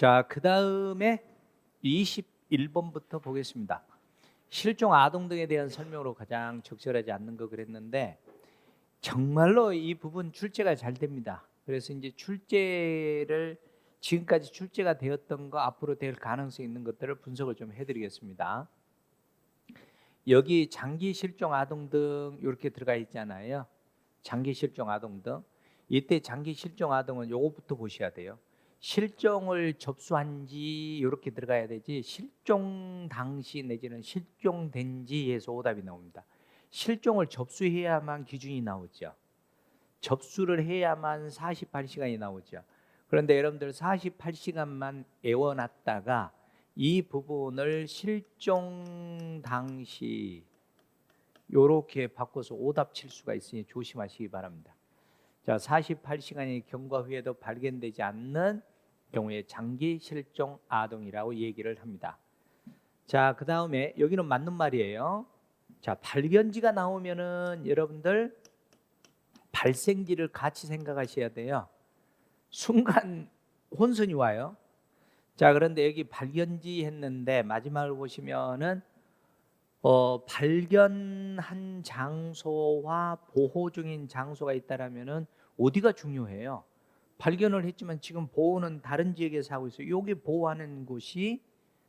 자, 그 다음에 21번부터 보겠습니다. 실종 아동 등에 대한 설명으로 가장 적절하지 않는 거 그랬는데 정말로 이 부분 출제가 잘 됩니다. 그래서 이제 출제를 지금까지 출제가 되었던 거 앞으로 될 가능성이 있는 것들을 분석을 좀 해드리겠습니다. 여기 장기 실종 아동 등 이렇게 들어가 있잖아요. 장기 실종 아동 등. 이때 장기 실종 아동은 요거부터 보셔야 돼요. 실종을 접수한 지 이렇게 들어가야 되지 실종 당시 내지는 실종된 지에서 오답이 나옵니다. 실종을 접수해야만 기준이 나오죠. 접수를 해야만 48시간이 나오죠. 그런데 여러분들 48시간만 애워놨다가 이 부분을 실종 당시 이렇게 바꿔서 오답 칠 수가 있으니 조심하시기 바랍니다. 자, 48시간이 경과 후에도 발견되지 않는 경우에 장기 실종 아동이라고 얘기를 합니다. 자, 그 다음에 여기는 맞는 말이에요. 자, 발견지가 나오면은 여러분들 발생지를 같이 생각하셔야 돼요. 순간 혼선이 와요. 자, 그런데 여기 발견지 했는데 마지막을 보시면은 발견한 장소와 보호 중인 장소가 있다라면은 어디가 중요해요? 발견을 했지만 지금 보호는 다른 지역에서 하고 있어요. 여기 보호하는 곳이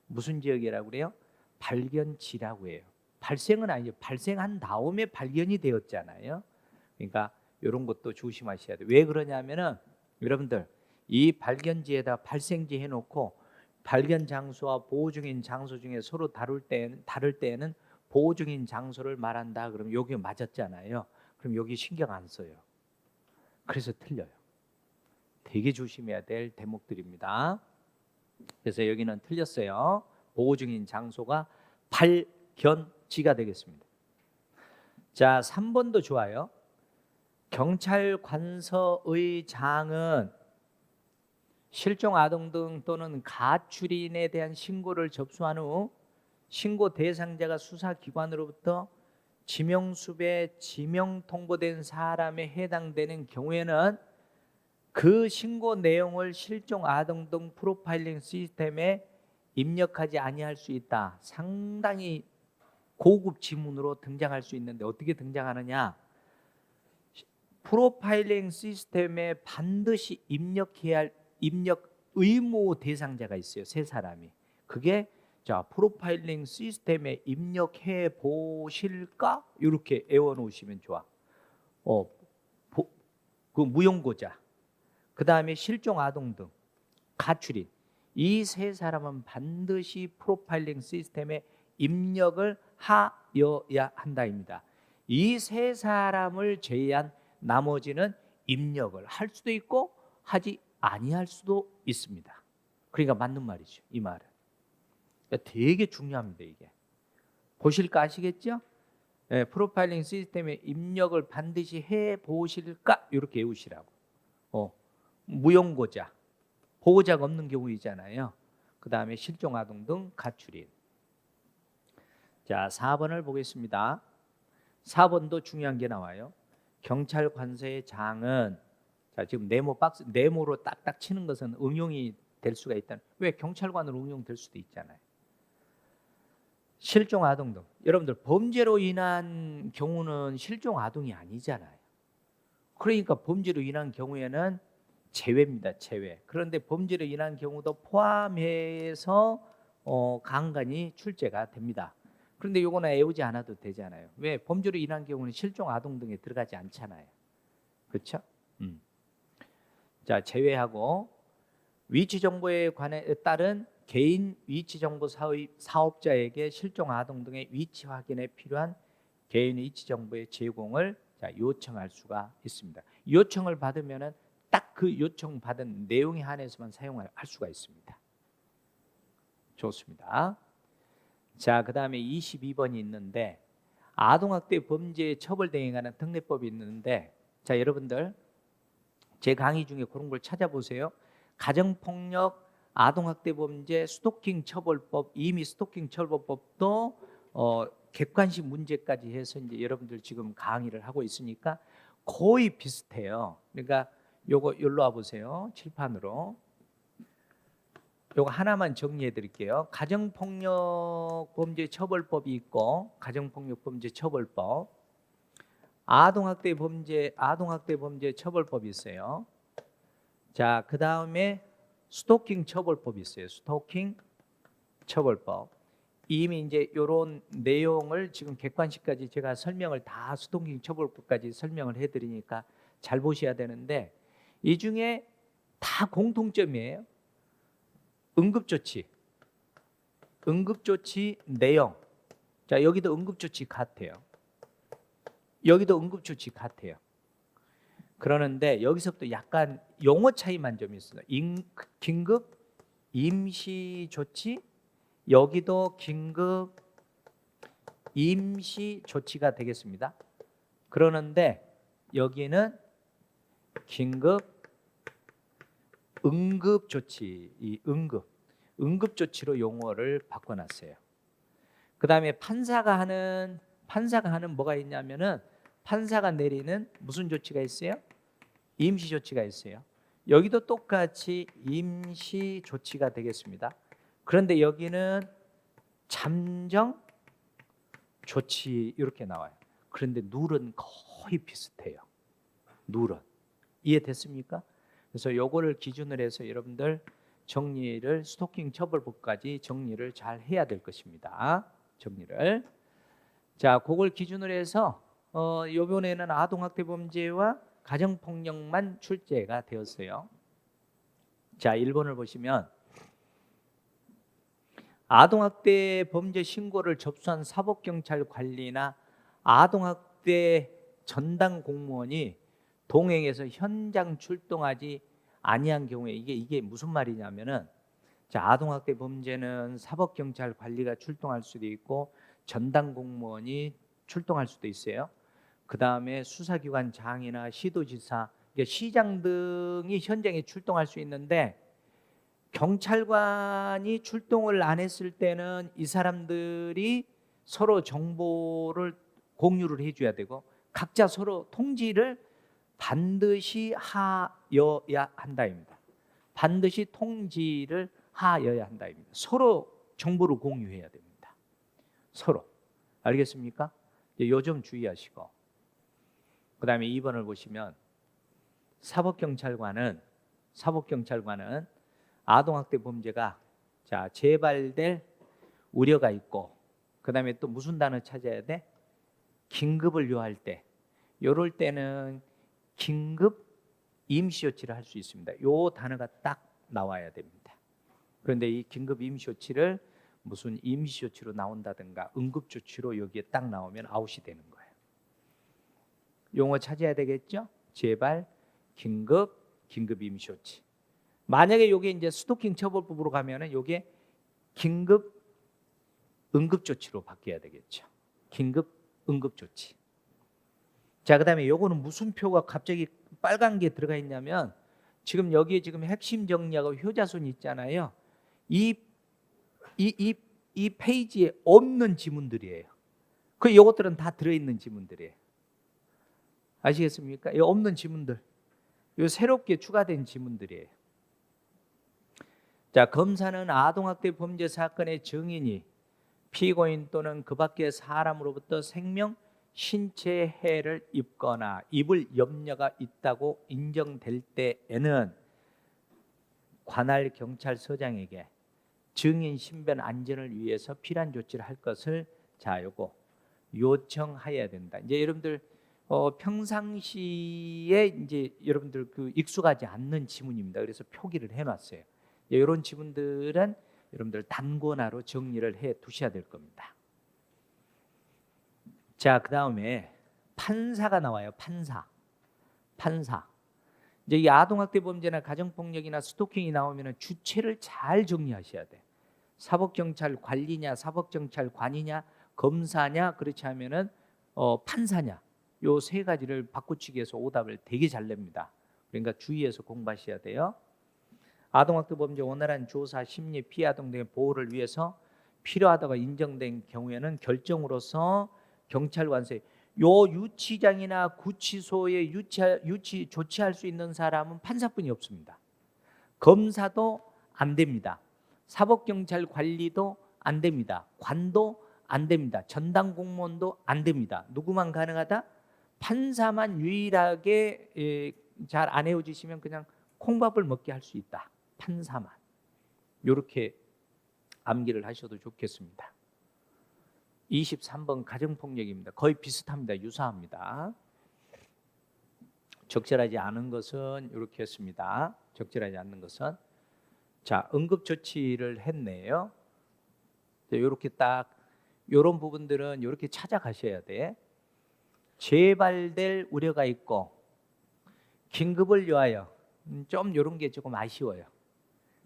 무슨 지역이라고 그래요? 발견지라고 해요. 발생은 아니죠. 발생한 다음에 발견이 되었잖아요. 그러니까 이런 것도 조심하셔야 돼요. 왜 그러냐면은 여러분들 이 발견지에다 발생지 해놓고 발견 장소와 보호 중인 장소 중에 서로 다를 때에는 보호 중인 장소를 말한다. 그럼 여기 맞았잖아요. 그럼 여기 신경 안 써요. 그래서 틀려요. 되게 조심해야 될 대목들입니다. 그래서 여기는 틀렸어요. 보호 중인 장소가 발견지가 되겠습니다. 자, 3번도 좋아요. 경찰 관서의 장은 실종 아동 등 또는 가출인에 대한 신고를 접수한 후 신고 대상자가 수사기관으로부터 지명수배 지명 통보된 사람에 해당되는 경우에는 그 신고 내용을 실종 아동 등 프로파일링 시스템에 입력하지 아니할 수 있다. 상당히 고급 지문으로 등장할 수 있는데 어떻게 등장하느냐? 프로파일링 시스템에 반드시 입력해야 할 입력 의무 대상자가 있어요. 세 사람이. 그게 자, 프로파일링 시스템에 입력해 보실까? 이렇게 애워 놓으시면 좋아. 그 무용고자, 그 다음에 실종 아동 등 가출인, 이 세 사람은 반드시 프로파일링 시스템에 입력을 하여야 한다입니다. 이 세 사람을 제외한 나머지는 입력을 할 수도 있고 하지 아니할 수도 있습니다. 그러니까 맞는 말이죠. 이 말은 되게 중요합니다. 이게 보실 거 아시겠죠? 네, 프로파일링 시스템에 입력을 반드시 해 보실까? 이렇게 외우시라고. 무용고자, 보호자가 없는 경우이잖아요. 그 다음에 실종 아동 등 가출인. 자, 4번을 보겠습니다. 4번도 중요한 게 나와요. 경찰 관서의 장은 자, 지금 네모로 딱딱 치는 것은 응용이 될 수가 있다. 왜 경찰관으로 응용될 수도 있잖아요. 실종 아동 등 여러분들 범죄로 인한 경우는 실종 아동이 아니잖아요. 그러니까 범죄로 인한 경우에는 제외입니다. 제외. 그런데 범죄로 인한 경우도 포함해서 간간히 출제가 됩니다. 그런데 요거는 애우지 않아도 되잖아요. 왜? 범죄로 인한 경우는 실종 아동 등에 들어가지 않잖아요. 그렇죠? 자, 제외하고 위치 정보에 따른 개인 위치 정보 사업자에게 실종 아동 등의 위치 확인에 필요한 개인 위치 정보의 제공을 요청할 수가 있습니다. 요청을 받으면은 딱 그 요청 받은 내용에 한해서만 사용할 수가 있습니다. 좋습니다. 자, 그다음에 22번이 있는데 아동학대 범죄 처벌 등에 관한 특례법이 있는데 자, 여러분들 제 강의 중에 그런 걸 찾아보세요. 가정폭력, 아동학대 범죄, 스토킹 처벌법, 이미 스토킹 처벌법도 객관식 문제까지 해서 이제 여러분들 지금 강의를 하고 있으니까 거의 비슷해요. 그러니까 요거 여기로 와 보세요. 칠판으로. 요거 하나만 정리해 드릴게요. 가정폭력 범죄 처벌법이 있고 가정폭력 범죄 처벌법, 아동학대 범죄 처벌법이 있어요. 자, 그다음에 스토킹 처벌법이 있어요. 스토킹 처벌법. 이미 이제 이런 내용을 지금 객관식까지 제가 설명을 다 스토킹 처벌법까지 설명을 해드리니까 잘 보셔야 되는데, 이 중에 다 공통점이에요. 응급조치 내용. 자, 여기도 응급조치 같아요. 여기도 응급조치 같아요. 그러는데 여기서부터 약간 용어 차이만 좀 있어요. 긴급 임시조치, 여기도 긴급 임시조치가 되겠습니다. 그러는데 여기는 긴급 응급조치, 이 응급조치로 용어를 바꿔놨어요. 그 다음에 판사가 하는 뭐가 있냐면은, 판사가 내리는 무슨 조치가 있어요? 임시조치가 있어요. 여기도 똑같이 임시조치가 되겠습니다. 그런데 여기는 잠정 조치 이렇게 나와요. 그런데 룰은 거의 비슷해요. 룰은 이해됐습니까? 그래서 요거를 기준으로 해서 여러분들 정리를, 스토킹 처벌법까지 정리를 잘 해야 될 것입니다. 정리를. 자, 그걸 기준으로 해서 이번에는 아동학대 범죄와 가정폭력만 출제가 되었어요. 자, 1번을 보시면, 아동학대 범죄 신고를 접수한 사법경찰 관리나 아동학대 전담 공무원이 동행해서 현장 출동하지 아니한 경우에, 이게 무슨 말이냐면은, 자, 아동학대 범죄는 사법경찰 관리가 출동할 수도 있고 전담 공무원이 출동할 수도 있어요. 그 다음에 수사기관장이나 시도지사, 시장 등이 현장에 출동할 수 있는데, 경찰관이 출동을 안 했을 때는 이 사람들이 서로 정보를 공유를 해줘야 되고, 각자 서로 통지를 반드시 하여야 한다입니다. 반드시 통지를 하여야 한다입니다. 서로 정보를 공유해야 됩니다. 서로. 알겠습니까? 요점 주의하시고, 그 다음에 2번을 보시면, 사법경찰관은 아동학대 범죄가 재발될 우려가 있고, 그 다음에 또 무슨 단어 찾아야 돼? 긴급을 요할 때, 요럴 때는 긴급 임시조치를 할 수 있습니다. 요 단어가 딱 나와야 됩니다. 그런데 이 긴급 임시조치를 무슨 임시조치로 나온다든가 응급조치로 여기에 딱 나오면 아웃이 되는 거예요. 용어 찾아야 되겠죠? 재발, 긴급 임시조치. 만약에 요게 이제 스토킹 처벌법으로 가면은 요게 긴급 응급조치로 바뀌어야 되겠죠. 긴급 응급조치. 자, 그다음에 요거는 무슨 표가 갑자기 빨간 게 들어가 있냐면, 지금 여기에 지금 핵심 정리하고 효자손이 있잖아요. 이 페이지에 없는 지문들이에요. 그 요것들은 다 들어있는 지문들이에요. 아시겠습니까? 이 없는 지문들, 요 새롭게 추가된 지문들이에요. 자, 검사는 아동학대 범죄 사건의 증인이 피고인 또는 그 밖의 사람으로부터 생명, 신체 해를 입을 염려가 있다고 인정될 때에는 관할 경찰서장에게 증인 신변 안전을 위해서 필요한 조치를 할 것을 요거 요청해야 된다. 이제 여러분들 평상시에 이제 여러분들 그 익숙하지 않는 지문입니다. 그래서 표기를 해놨어요. 이런 지문들은 여러분들 단권화로 정리를 해 두셔야 될 겁니다. 자, 그 다음에 판사가 나와요. 판사. 이제 이 아동학대 범죄나 가정폭력이나 스토킹이 나오면 주체를 잘 정리하셔야 돼. 사법경찰 관리냐, 사법경찰 관이냐, 검사냐, 그렇지 않으면은 판사냐. 요 세 가지를 바꾸치기해서 오답을 되게 잘 냅니다. 그러니까 주의해서 공부하셔야 돼요. 아동학대 범죄 원활한 조사, 심리, 피해 아동 등의 보호를 위해서 필요하다고 인정된 경우에는 결정으로서 경찰관서에 요 유치장이나 구치소에 유치 조치할 수 있는 사람은 판사뿐이 없습니다. 검사도 안 됩니다. 사법경찰 관리도 안 됩니다. 관도 안 됩니다. 전담 공무원도 안 됩니다. 누구만 가능하다? 판사만 유일하게 잘 안 헤어지시면 그냥 콩밥을 먹게 할 수 있다. 판사만. 이렇게 암기를 하셔도 좋겠습니다. 23번 가정폭력입니다. 거의 비슷합니다. 유사합니다. 적절하지 않은 것은 이렇게 했습니다. 적절하지 않는 것은 자, 응급조치를 했네요. 이렇게 딱 이런 부분들은 이렇게 찾아가셔야 돼. 재발될 우려가 있고 긴급을 위하여 좀 이런 게 조금 아쉬워요.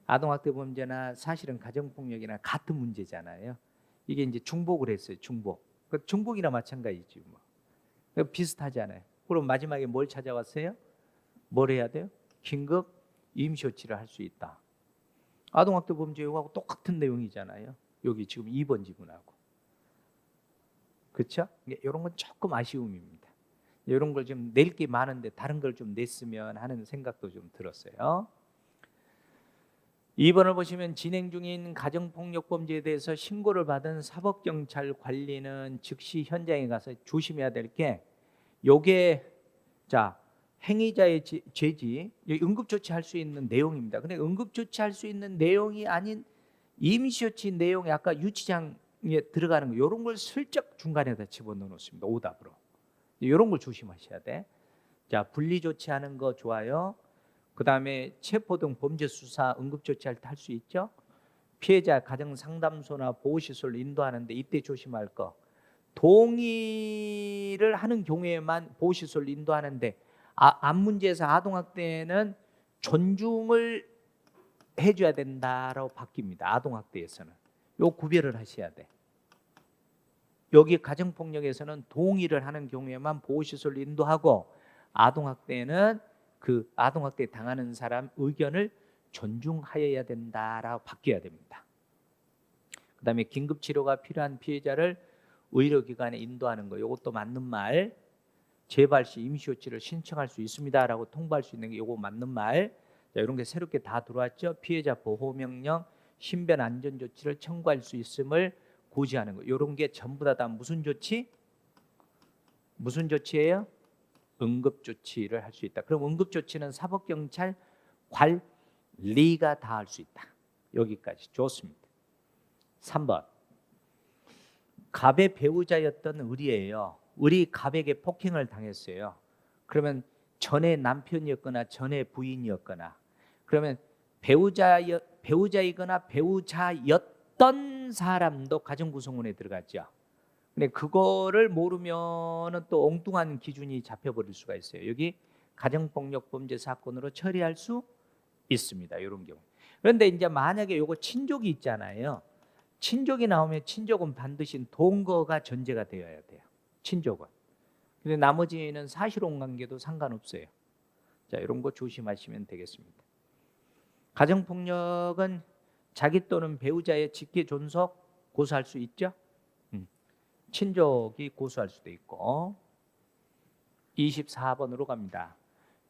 아동학대 범죄나 사실은 가정폭력이나 같은 문제잖아요. 이게 이제 중복을 했어요. 중복. 중복이나 마찬가지지 뭐. 비슷하잖아요. 그럼 마지막에 뭘 찾아왔어요? 뭘 해야 돼요? 긴급 임시조치를 할 수 있다. 아동학대 범죄하고 똑같은 내용이잖아요. 여기 지금 2번 지문하고. 그렇죠? 이런 건 조금 아쉬움입니다. 이런 걸 좀 낼 게 많은데 다른 걸 좀 냈으면 하는 생각도 좀 들었어요. 2번을 보시면 진행 중인 가정폭력범죄에 대해서 신고를 받은 사법경찰 관리는 즉시 현장에 가서 조심해야 될 게 요게 자 행위자의 죄지 응급조치할 수 있는 내용입니다. 근데 응급조치할 수 있는 내용이 아닌 임시조치 내용이 아까 유치장에 들어가는 거 이런 걸 슬쩍 중간에다 집어넣어 놓습니다. 오답으로. 이런 걸 조심하셔야 돼. 자, 분리조치하는 거 좋아요. 그 다음에 체포 등 범죄 수사 응급조치할 때 할 수 있죠. 피해자 가정상담소나 보호시설로 인도하는데 이때 조심할 거. 동의를 하는 경우에만 보호시설로 인도하는데 앞 문제에서 아동학대는 존중을 해줘야 된다라고 바뀝니다. 아동학대에서는. 요 구별을 하셔야 돼. 여기 가정폭력에서는 동의를 하는 경우에만 보호시설로 인도하고 아동학대는 그 아동학대 당하는 사람 의견을 존중하여야 된다라고 바뀌어야 됩니다. 그 다음에 긴급치료가 필요한 피해자를 의료기관에 인도하는 거 이것도 맞는 말. 재발 시 임시조치를 신청할 수 있습니다라고 통보할 수 있는 게 이거 맞는 말. 자, 이런 게 새롭게 다 들어왔죠. 피해자 보호명령, 신변 안전조치를 청구할 수 있음을 고지하는 거. 이런 게 전부 다 무슨 조치? 무슨 조치예요? 응급조치를 할 수 있다. 그럼 응급조치는 사법경찰 관리가 다 할 수 있다. 여기까지 좋습니다. 3번 갑의 배우자였던 을이에요. 을이 갑에게 폭행을 당했어요. 그러면 전에 남편이었거나 전에 부인이었거나 그러면 배우자이거나 배우자였던 사람도 가정구성원에 들어갔죠. 근데 그거를 모르면은 또 엉뚱한 기준이 잡혀버릴 수가 있어요. 여기 가정폭력 범죄 사건으로 처리할 수 있습니다. 이런 경우. 그런데 이제 만약에 요거 친족이 있잖아요. 친족이 나오면 친족은 반드시 동거가 전제가 되어야 돼요. 친족은. 근데 나머지는 사실혼 관계도 상관없어요. 자, 이런 거 조심하시면 되겠습니다. 가정폭력은 자기 또는 배우자의 직계 존속 고소할 수 있죠. 친족이 고소할 수도 있고. 24번으로 갑니다.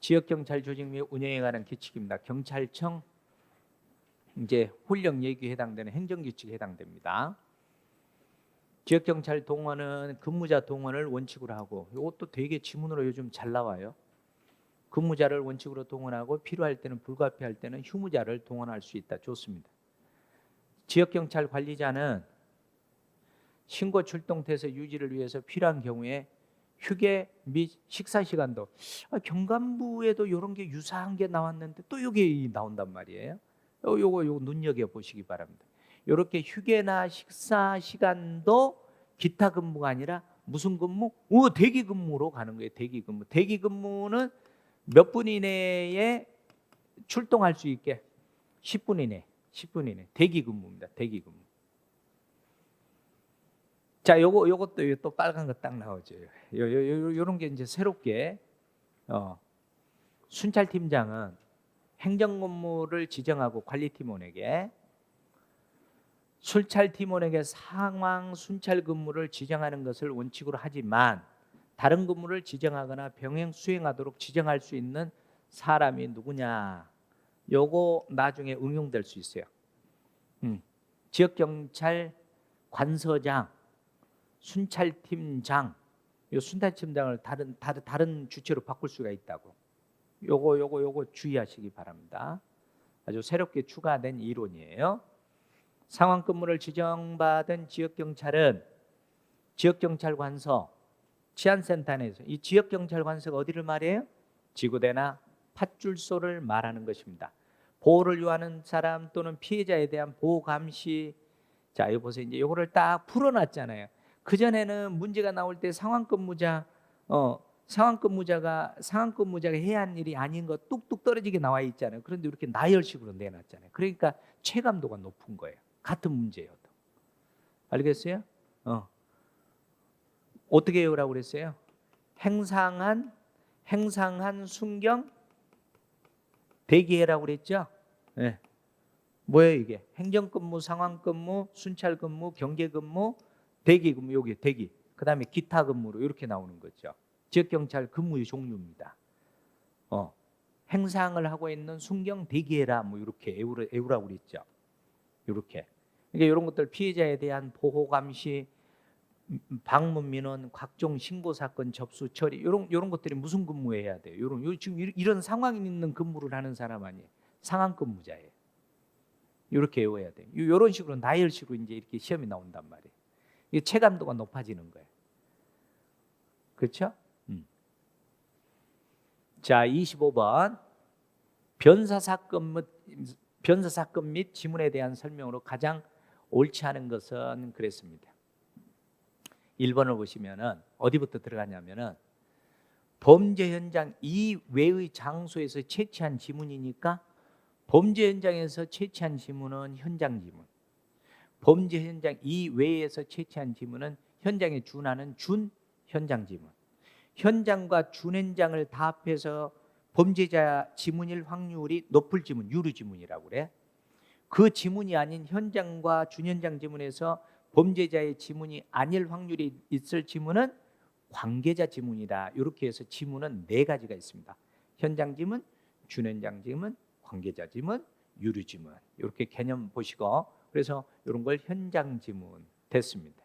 지역경찰 조직 및 운영에 관한 규칙입니다. 경찰청 이제 훈령 예규에 해당되는 행정규칙에 해당됩니다. 지역경찰 동원은 근무자 동원을 원칙으로 하고 이것도 되게 지문으로 요즘 잘 나와요. 근무자를 원칙으로 동원하고 필요할 때는 불가피할 때는 휴무자를 동원할 수 있다. 좋습니다. 지역경찰 관리자는 신고 출동 태세 유지를 위해서 필요한 경우에 휴게 및 식사 시간도 경감부에도 이런 게 유사한 게 나왔는데 또 이게 나온단 말이에요. 요거 눈여겨 보시기 바랍니다. 이렇게 휴게나 식사 시간도 기타 근무가 아니라 무슨 근무? 대기 근무로 가는 거예요. 대기 근무. 대기 근무는 몇 분 이내에 출동할 수 있게 10분 이내. 10분 이내. 대기 근무입니다. 대기 근무. 자, 요것도 또 빨간 거 딱 나오죠. 요런 게 이제 새롭게 순찰팀장은 행정근무를 지정하고 관리팀원에게 순찰팀원에게 상황 순찰 근무를 지정하는 것을 원칙으로 하지만 다른 근무를 지정하거나 병행 수행하도록 지정할 수 있는 사람이 누구냐? 요거 나중에 응용될 수 있어요. 지역경찰 관서장, 순찰팀장, 이 순찰팀장을 다른 주체로 바꿀 수가 있다고. 요거 주의하시기 바랍니다. 아주 새롭게 추가된 이론이에요. 상황근무를 지정받은 지역경찰은 지역경찰관서, 치안센터 내에서 이 지역경찰관서가 어디를 말해요? 지구대나 파출소를 말하는 것입니다. 보호를 요하는 사람 또는 피해자에 대한 보호 감시. 자, 이거 보세요. 이제 요거를 딱 풀어놨잖아요. 그 전에는 문제가 나올 때 상황근무자가 해야 하는 일이 아닌 거 뚝뚝 떨어지게 나와 있잖아요. 그런데 이렇게 나열식으로 내놨잖아요. 그러니까 체감도가 높은 거예요. 같은 문제여도. 알겠어요? 어떻게 외우라고 그랬어요? 행상한 순경 대기해라고 그랬죠? 네. 뭐예요 이게? 행정근무, 상황근무, 순찰근무, 경계근무, 대기근무. 여기 대기. 그 다음에 기타 근무로 이렇게 나오는 거죠. 지역경찰 근무의 종류입니다. 행상을 하고 있는 순경 대기해라 뭐 이렇게 외우라고 그랬죠. 이렇게. 그러니까 이런 것들 피해자에 대한 보호 감시, 방문 민원, 각종 신고 사건 접수 처리 이런 것들이 무슨 근무해야 돼요? 지금 이런 상황이 있는 근무를 하는 사람 아니에요. 상황 근무자예요. 이렇게 외워야 돼요. 이런 식으로 나열식으로 이제 이렇게 시험이 나온단 말이에요. 이게 체감도가 높아지는 거예요. 그렇죠? 자, 25번 변사 사건 및 지문에 대한 설명으로 가장 옳지 않은 것은 그랬습니다. 1번을 보시면은 어디부터 들어가냐면은 범죄 현장 이외의 장소에서 채취한 지문이니까 범죄 현장에서 채취한 지문은 현장 지문, 범죄 현장 이외에서 채취한 지문은 현장에 준하는 준 현장 지문. 현장과 준 현장을 다 합해서 범죄자 지문일 확률이 높을 지문, 유료 지문이라고 그래. 그 지문이 아닌 현장과 준 현장 지문에서 범죄자의 지문이 아닐 확률이 있을 지문은 관계자 지문이다. 이렇게 해서 지문은 4가지가 있습니다. 현장 지문, 준현장 지문, 관계자 지문, 유료 지문. 이렇게 개념 보시고 그래서 이런 걸 현장 지문 됐습니다.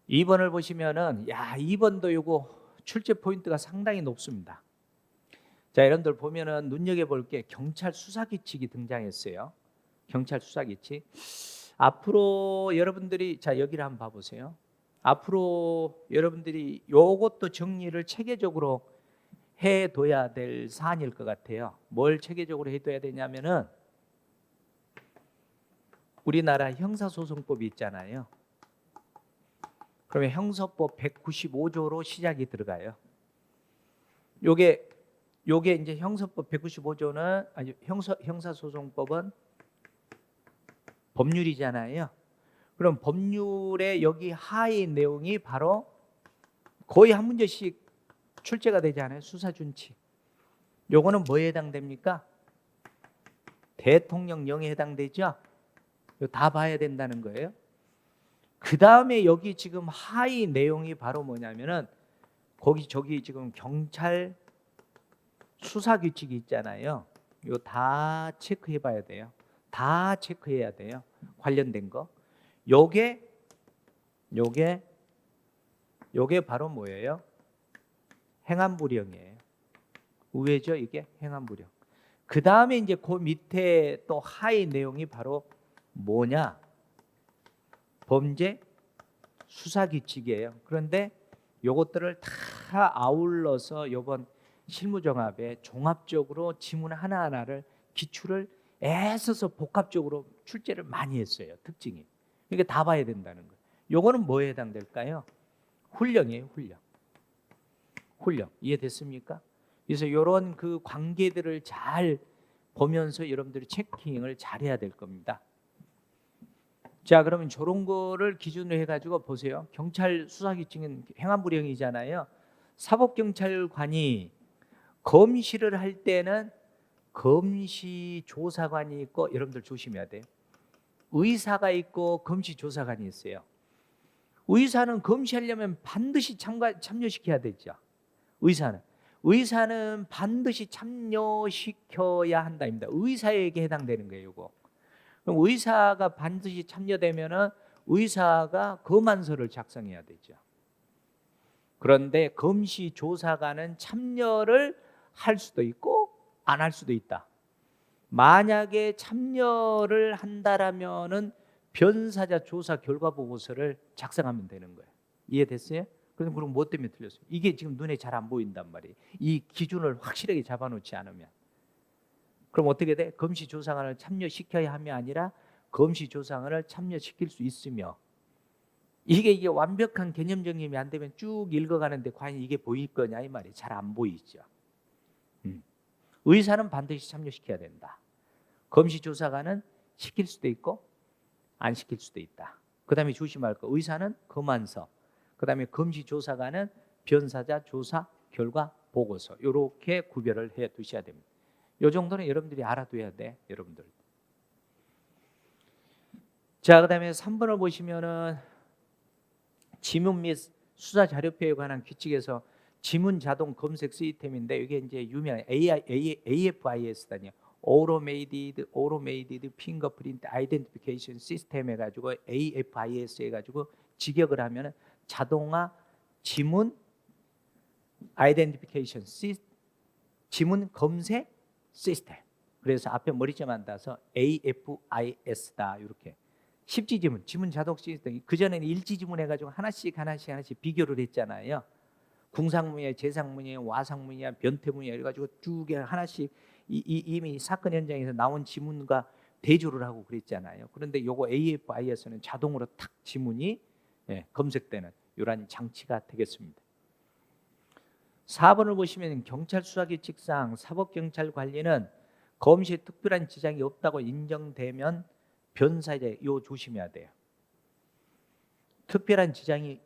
2번을 보시면은 2번도 요거 출제 포인트가 상당히 높습니다. 자, 여러분들 보면은 눈여겨볼 게 경찰 수사규칙이 등장했어요. 경찰 수사규칙. 앞으로 여러분들이 자 여기를 한번 봐보세요. 앞으로 여러분들이 요것도 정리를 체계적으로 해둬야 될 사안일 것 같아요. 뭘 체계적으로 해둬야 되냐면은 우리나라 형사소송법이 있잖아요. 그러면 형사법 195조로 시작이 들어가요. 요게 이제 형사법 195조는 아니 형사소송법은 법률이잖아요. 그럼 법률의 여기 하의 내용이 바로 거의 한 문제씩 출제가 되지 않아요? 수사준칙. 요거는 뭐에 해당됩니까? 대통령령에 해당되죠? 이거 다 봐야 된다는 거예요. 그 다음에 여기 지금 하의 내용이 바로 뭐냐면은 저기 지금 경찰 수사규칙이 있잖아요. 이거 다 체크해 봐야 돼요. 다 체크해야 돼요. 관련된 거. 요게 바로 뭐예요? 행안부령이에요. 의외죠, 이게 행안부령. 그 다음에 이제 그 밑에 또 하의 내용이 바로 뭐냐? 범죄 수사규칙이에요. 그런데 요것들을 다 아울러서 요번 실무정합에 종합적으로 지문 하나하나를 기출을 애써서 복합적으로 출제를 많이 했어요. 특징이. 이게 다 봐야 된다는 거예요. 요거는 뭐에 해당될까요? 훈령이에요. 훈령. 이해됐습니까? 그래서 이런 그 관계들을 잘 보면서 여러분들이 체킹을 잘 해야 될 겁니다. 자, 그러면 저런 거를 기준으로 해가지고 보세요. 경찰 수사규칙은 행안부령이잖아요. 사법경찰관이 검시를 할 때는 검시조사관이 있고, 여러분들 조심해야 돼요. 의사가 있고 검시조사관이 있어요. 의사는 검시하려면 반드시 참여시켜야 되죠. 의사는 반드시 참여시켜야 한다입니다. 의사에게 해당되는 거예요. 이거. 그럼 의사가 반드시 참여되면은 의사가 검안서를 작성해야 되죠. 그런데 검시 조사관은 참여를 할 수도 있고 안 할 수도 있다. 만약에 참여를 한다라면은 변사자 조사 결과 보고서를 작성하면 되는 거예요. 이해됐어요? 그럼 뭐 때문에 틀렸어요? 이게 지금 눈에 잘 안 보인단 말이에요. 이 기준을 확실하게 잡아놓지 않으면. 그럼 어떻게 돼? 검시 조사관을 참여시켜야 함이 아니라 검시 조사관을 참여시킬 수 있으며, 이게 완벽한 개념 정립이 안 되면 쭉 읽어가는데 과연 이게 보일 거냐 이 말이 잘 안 보이죠. 의사는 반드시 참여시켜야 된다. 검시 조사관은 시킬 수도 있고 안 시킬 수도 있다. 그 다음에 조심할 거, 의사는 검안서, 그 다음에 검시 조사관은 변사자 조사 결과 보고서, 이렇게 구별을 해 두셔야 됩니다. 이 정도는 여러분들이 알아둬야 돼, 여러분들. 자, 그 다음에 3번을 보시면은 지문 및 수사 자료표에 관한 규칙에서 지문 자동 검색 시스템인데, 이게 이제 유명한 AFIS단이요. Automated Fingerprint Identification System 해가지고 AFIS 해가지고 직역을 하면은 자동화 지문 아이덴티피케이션 지문 검색 시스템. 그래서 앞에 머리점만 따서 AFIS다. 이렇게 십지 지문 자동 시스템. 그 전에는 일지 지문 해가지고 하나씩 비교를 했잖아요. 궁상문이야, 재상문이야, 와상문이야, 변태문이야 이래가지고 쭉 하나씩 이미 사건 현장에서 나온 지문과 대조를 하고 그랬잖아요. 그런데 요거 AFIS는 자동으로 탁 지문이 검색되는 이러한 장치가 되겠습니다. 4번을 보시면 경찰 수사규칙상 사법경찰관리는 검시에 특별한 지장이 없다고 인정되면 변사제 요 조심해야 돼요. 특별한 지장이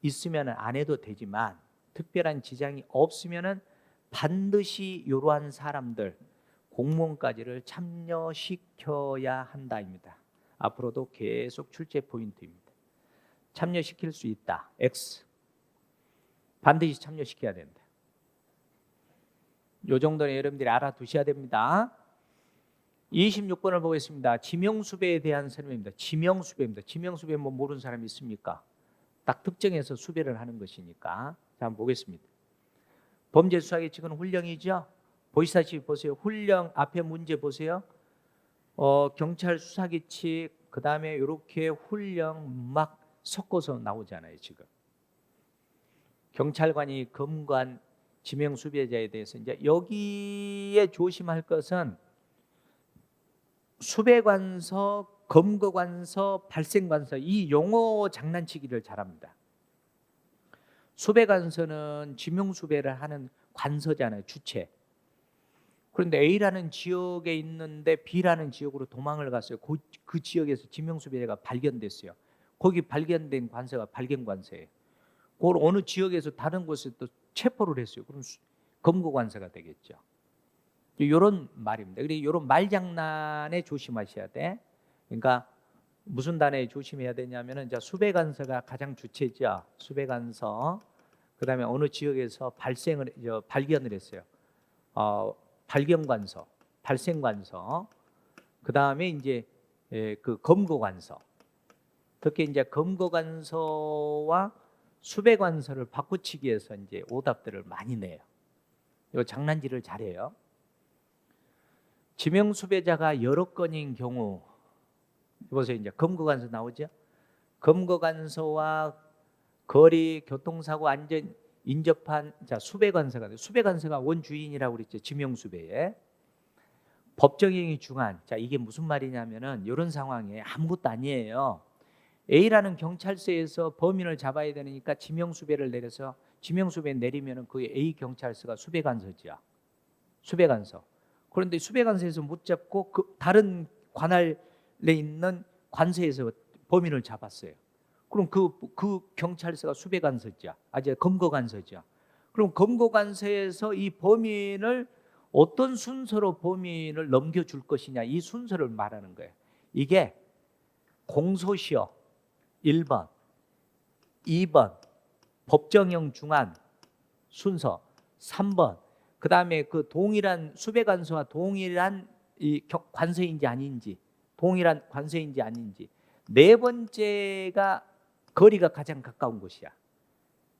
있으면 안 해도 되지만 특별한 지장이 없으면은 반드시 이러한 사람들 공무원까지를 참여시켜야 한다입니다. 앞으로도 계속 출제 포인트입니다. 참여시킬 수 있다. X. 반드시 참여시켜야 된다. 이 정도는 여러분들이 알아두셔야 됩니다. 26번을 보겠습니다. 지명수배에 대한 설명입니다. 지명수배 뭐 모르는 사람이 있습니까? 딱 특정해서 수배를 하는 것이니까. 자, 한번 보겠습니다. 범죄수사규칙은 훈령이죠. 보시다시피 보세요. 훈령 앞에 문제 보세요. 경찰 수사규칙 그 다음에 이렇게 훈령 막 섞어서 나오잖아요. 지금 경찰관이 검관 지명수배자에 대해서 이제 여기에 조심할 것은 수배관서, 검거관서, 발생관서 이 용어 장난치기를 잘합니다. 수배관서는 지명수배를 하는 관서잖아요. 주체. 그런데 A라는 지역에 있는데 B라는 지역으로 도망을 갔어요. 그 지역에서 지명수배자가 발견됐어요. 거기 발견된 관서가 발견관서예요. 그걸 어느 지역에서 다른 곳에 또 체포를 했어요. 그럼 검거관서가 되겠죠. 이런 말입니다. 그리고 이런 말장난에 조심하셔야 돼. 그러니까 무슨 단어에 조심해야 되냐면은 이제 수배관서가 가장 주체죠. 수배관서. 그다음에 어느 지역에서 발견을 했어요. 발견관서, 발생관서. 그다음에 이제 그 검거관서. 특히 이제 검거관서와 수배관서를 바꾸치기 위해서 이제 오답들을 많이 내요. 이거 장난질을 잘해요. 지명수배자가 여러 건인 경우 보세요. 이제 검거관서 나오죠. 검거관서와 거리, 교통사고, 안전 인접한 자 수배관서가 돼요. 수배관서가 원주인이라고 그랬죠. 지명수배에 법정형이 중한. 자, 이게 무슨 말이냐면은 이런 상황에 아무것도 아니에요. A라는 경찰서에서 범인을 잡아야 되니까 지명수배를 내려서 지명수배 내리면은 그 A 경찰서가 수배관서죠. 수배관서. 그런데 수배관서에서 못 잡고 그 다른 관할에 있는 관서에서 범인을 잡았어요. 그럼 그 경찰서가 수배관서죠. 이제 검거관서죠. 그럼 검거관서에서 이 범인을 어떤 순서로 범인을 넘겨줄 것이냐 이 순서를 말하는 거예요. 이게 공소시효 1번, 2번 법정형 중한 순서 3번 그 다음에 그 동일한 수배관서와 동일한 이 관서인지 아닌지 동일한 관서인지 아닌지. 네 번째가 거리가 가장 가까운 곳이야.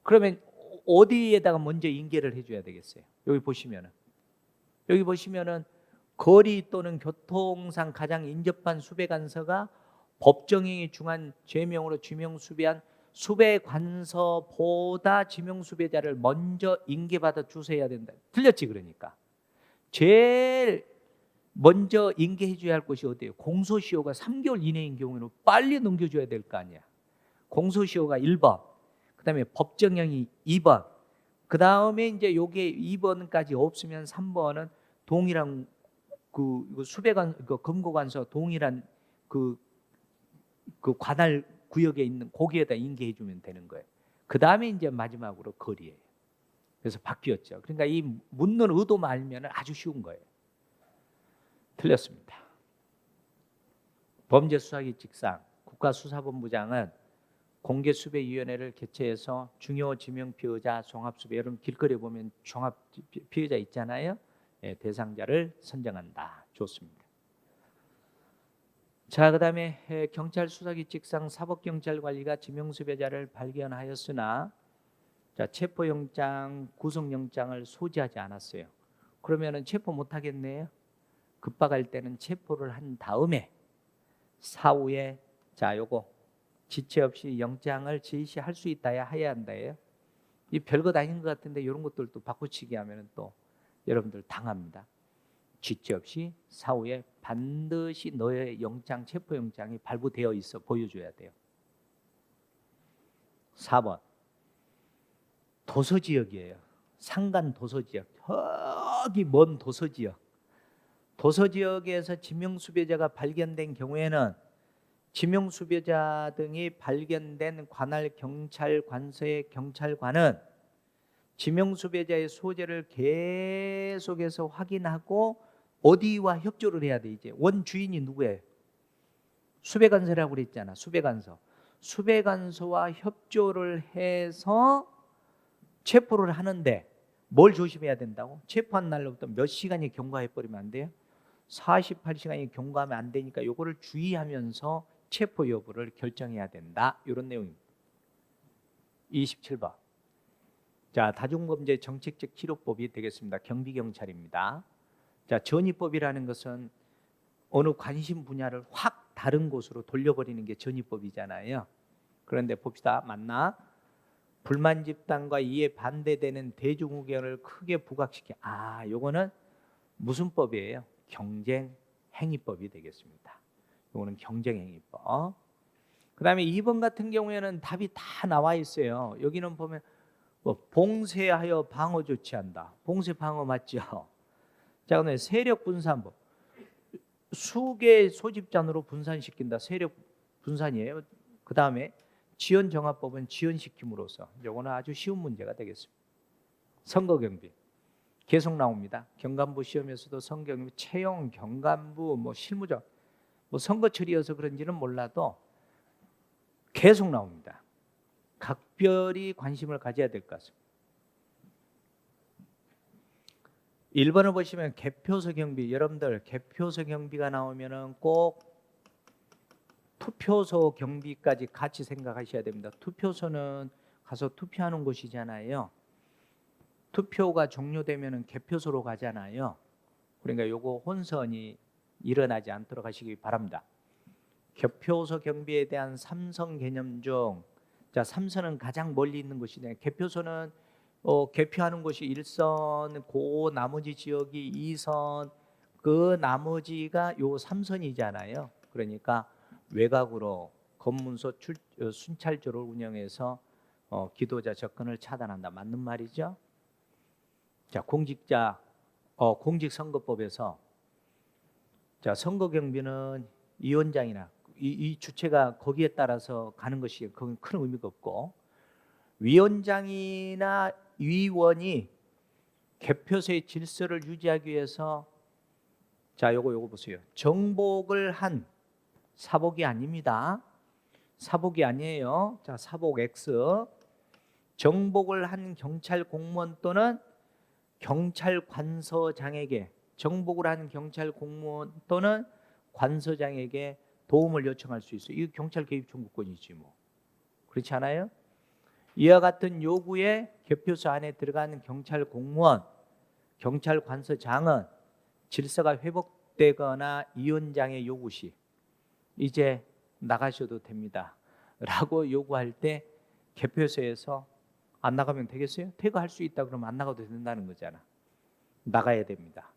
그러면 어디에다가 먼저 인계를 해줘야 되겠어요? 여기 보시면은 거리 또는 교통상 가장 인접한 수배관서가 법정행위 중한 죄명으로 지명수배한 수배관서보다 지명수배자를 먼저 인계받아 주셔야 된다. 틀렸지 그러니까. 제일 먼저 인계해 줘야 할 곳이 어디예요? 공소시효가 3개월 이내인 경우에는 빨리 넘겨줘야 될 거 아니야. 공소시효가 1번, 그 다음에 법정형이 2번, 그 다음에 이제 요게 2번까지 없으면 3번은 동일한 그 수배관, 그 검거관서 동일한 그 관할 구역에 있는 거기에다 인계해 주면 되는 거예요. 그 다음에 이제 마지막으로 거리예요. 그래서 바뀌었죠. 그러니까 이 묻는 의도만 알면 아주 쉬운 거예요. 틀렸습니다. 범죄수사기칙상 국가수사본부장은 공개수배위원회를 개최해서 중요 지명 피의자 종합수배, 여러분 길거리에 보면 종합 피의자 있잖아요. 예, 대상자를 선정한다. 좋습니다. 자, 그다음에 경찰 수사기칙상 사법경찰관리가 지명수배자를 발견하였으나 자, 체포영장, 구속영장을 소지하지 않았어요. 그러면은 체포 못하겠네요. 급박할 때는 체포를 한 다음에 사후에 자, 요거 지체 없이 영장을 지시할 수 있다야 해야 한다예요. 이 별것 아닌 것 같은데 이런 것들도 바꾸치기 하면은 또 여러분들 당합니다. 지체 없이 사후에 반드시 너의 영장, 체포영장이 발부되어 있어 보여줘야 돼요. 4번 도서지역이에요. 상간 도서지역, 저기 먼 도서지역. 도서지역에서 지명수배자가 발견된 경우에는 지명수배자 등이 발견된 관할 경찰관서의 경찰관은 지명수배자의 소재를 계속해서 확인하고 어디와 협조를 해야 돼. 이제 원주인이 누구예요? 수배관서라고 그랬잖아. 수배관서와 협조를 해서 체포를 하는데 뭘 조심해야 된다고? 체포한 날로부터 몇 시간이 경과해 버리면 안 돼요? 48시간이 경과하면 안 되니까 요거를 주의하면서 체포 여부를 결정해야 된다. 이런 내용입니다. 27번. 자, 다중범죄 정책적 치료법이 되겠습니다. 경비경찰입니다. 자, 전입법이라는 것은 어느 관심 분야를 확 다른 곳으로 돌려버리는 게 전입법이잖아요. 그런데 봅시다. 맞나? 불만 집단과 이에 반대되는 대중 의견을 크게 부각시켜. 요거는 무슨 법이에요? 경쟁행위법이 되겠습니다. 요거는 경쟁행위법. 그 다음에 2번 같은 경우에는 답이 다 나와 있어요. 여기는 보면 봉쇄하여 방어 조치한다. 봉쇄 방어 맞죠? 자, 그다음에 세력 분산법. 수개 소집단으로 분산시킨다. 세력 분산이에요. 그 다음에 지연정합법은 지연시킴으로써. 이거는 아주 쉬운 문제가 되겠습니다. 선거경비 계속 나옵니다. 경감부 시험에서도 선거경비, 채용, 경감부, 실무적, 선거철이어서 그런지는 몰라도 계속 나옵니다. 각별히 관심을 가져야 될 것 같습니다. 1번을 보시면 개표소 경비, 여러분들 개표소 경비가 나오면은 꼭 투표소 경비까지 같이 생각하셔야 됩니다. 투표소는 가서 투표하는 곳이잖아요. 투표가 종료되면은 개표소로 가잖아요. 그러니까 요거 혼선이 일어나지 않도록 하시기 바랍니다. 개표소 경비에 대한 3선 개념 중, 자, 3선은 가장 멀리 있는 곳이네. 개표소는 개표하는 곳이 1선, 그 나머지 지역이 2선, 그 나머지가 요 3선이잖아요. 그러니까 외곽으로 검문소 순찰조를 운영해서 기도자 접근을 차단한다. 맞는 말이죠? 자, 공직선거법에서 자, 선거경비는 위원장이나 이 주체가 거기에 따라서 가는 것이 거긴 큰 의미가 없고, 위원장이나 위원이 개표소의 질서를 유지하기 위해서 자, 요거 보세요. 정복을 한, 사복이 아닙니다. 사복이 아니에요. 자, 사복 X. 정복을 한 경찰 공무원 또는 경찰관서장에게, 정복을 한 경찰 공무원 또는 관서장에게 도움을 요청할 수 있어요. 이거 경찰 개입 청구권이지 뭐. 그렇지 않아요? 이와 같은 요구에 개표소 안에 들어가는 경찰 공무원, 경찰 관서장은 질서가 회복되거나 위원장의 요구 시 이제 나가셔도 됩니다 라고 요구할 때 개표소에서 안 나가면 되겠어요? 퇴거할 수 있다 그러면 안 나가도 된다는 거잖아. 나가야 됩니다.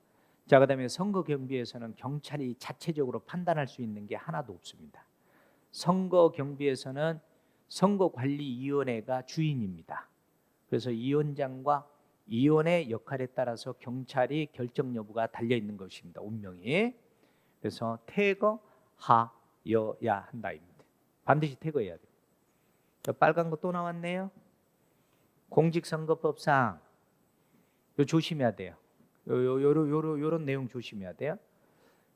자, 그다음에 선거 경비에서는 경찰이 자체적으로 판단할 수 있는 게 하나도 없습니다. 선거 경비에서는 선거관리위원회가 주인입니다. 그래서 위원장과 위원회 역할에 따라서 경찰이 결정 여부가 달려 있는 것입니다. 운명이. 그래서 퇴거하여야 한다입니다. 반드시 퇴거해야 돼요. 빨간 거 또 나왔네요. 공직선거법상 요 조심해야 돼요. 요런 내용 조심해야 돼요.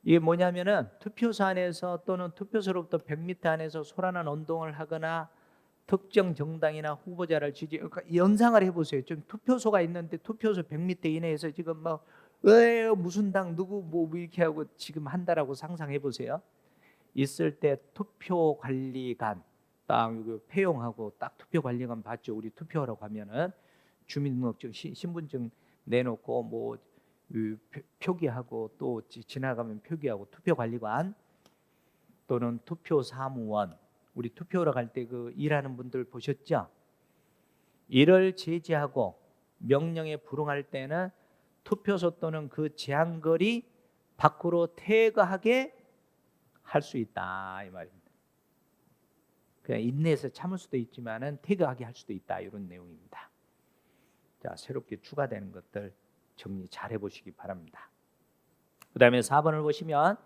이게 뭐냐면은 투표소 안에서 또는 투표소로부터 100m 안에서 소란한 운동을 하거나 특정 정당이나 후보자를 그러니까 연상을 해보세요. 좀 투표소가 있는데 투표소 100m 이내에서 지금 뭐 무슨 당 누구 뭐 이렇게 하고 지금 한다라고 상상해 보세요. 있을 때 투표관리관 딱 폐용하고 딱 투표관리관 봤죠. 우리 투표하러 가면은 주민등록증, 신분증 내놓고 뭐 표기하고 또 지나가면 표기하고 투표관리관 또는 투표사무원 우리 투표하러 갈 때 그 일하는 분들 보셨죠? 이를 제지하고 명령에 불응할 때는 투표소 또는 그 제한거리 밖으로 퇴거하게 할 수 있다 이 말입니다. 그냥 인내해서 참을 수도 있지만은 퇴거하게 할 수도 있다 이런 내용입니다. 자, 새롭게 추가되는 것들 정리 잘 해보시기 바랍니다. 그 다음에 4번을 보시면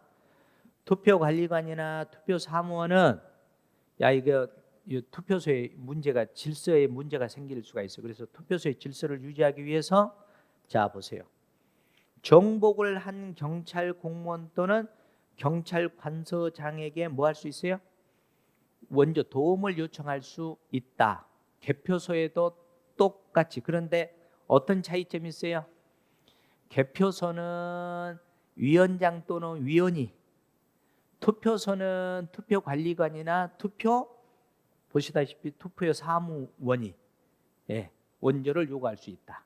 투표관리관이나 투표사무원은 이거 투표소에 문제가 질서에 문제가 생길 수가 있어요. 그래서 투표소의 질서를 유지하기 위해서 자 보세요. 정복을 한 경찰 공무원 또는 경찰 관서장에게 뭐 할 수 있어요? 먼저 도움을 요청할 수 있다. 개표소에도 똑같이. 그런데 어떤 차이점이 있어요? 개표소는 위원장 또는 위원이, 투표소는 투표관리관이나 보시다시피 투표 사무원이 원조를 요구할 수 있다.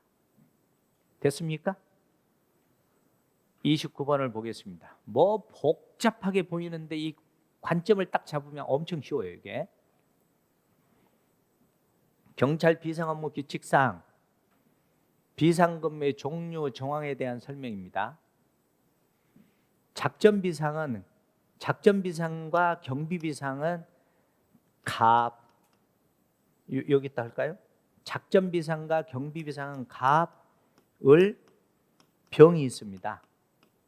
됐습니까? 29번을 보겠습니다. 뭐 복잡하게 보이는데 이 관점을 딱 잡으면 엄청 쉬워요. 이게 경찰 비상업무 규칙상 비상근무의 종류 정황에 대한 설명입니다. 작전 비상과 경비 비상은 여기다 할까요? 작전 비상과 경비 비상은 갑을 병이 있습니다.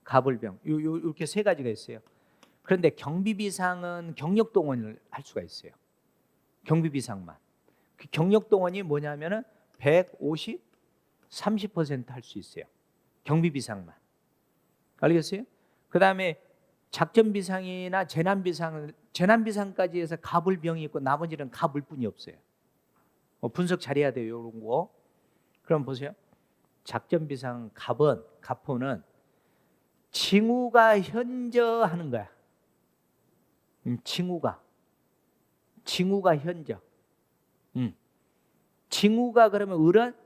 갑을병 이렇게 세 가지가 있어요. 그런데 경비 비상은 경력 동원을 할 수가 있어요. 경비 비상만. 그 경력 동원이 뭐냐면은 150, 30% 할 수 있어요. 경비 비상만. 알겠어요? 그다음에 작전 비상이나 재난 비상까지 해서 갑을병이 있고 나머지는 갑을뿐이 없어요. 분석 잘해야 돼요, 이런 거. 그럼 보세요. 작전 비상 갑포는 징후가 현저하는 거야. 징후가 현저. 징후가 그러면 을은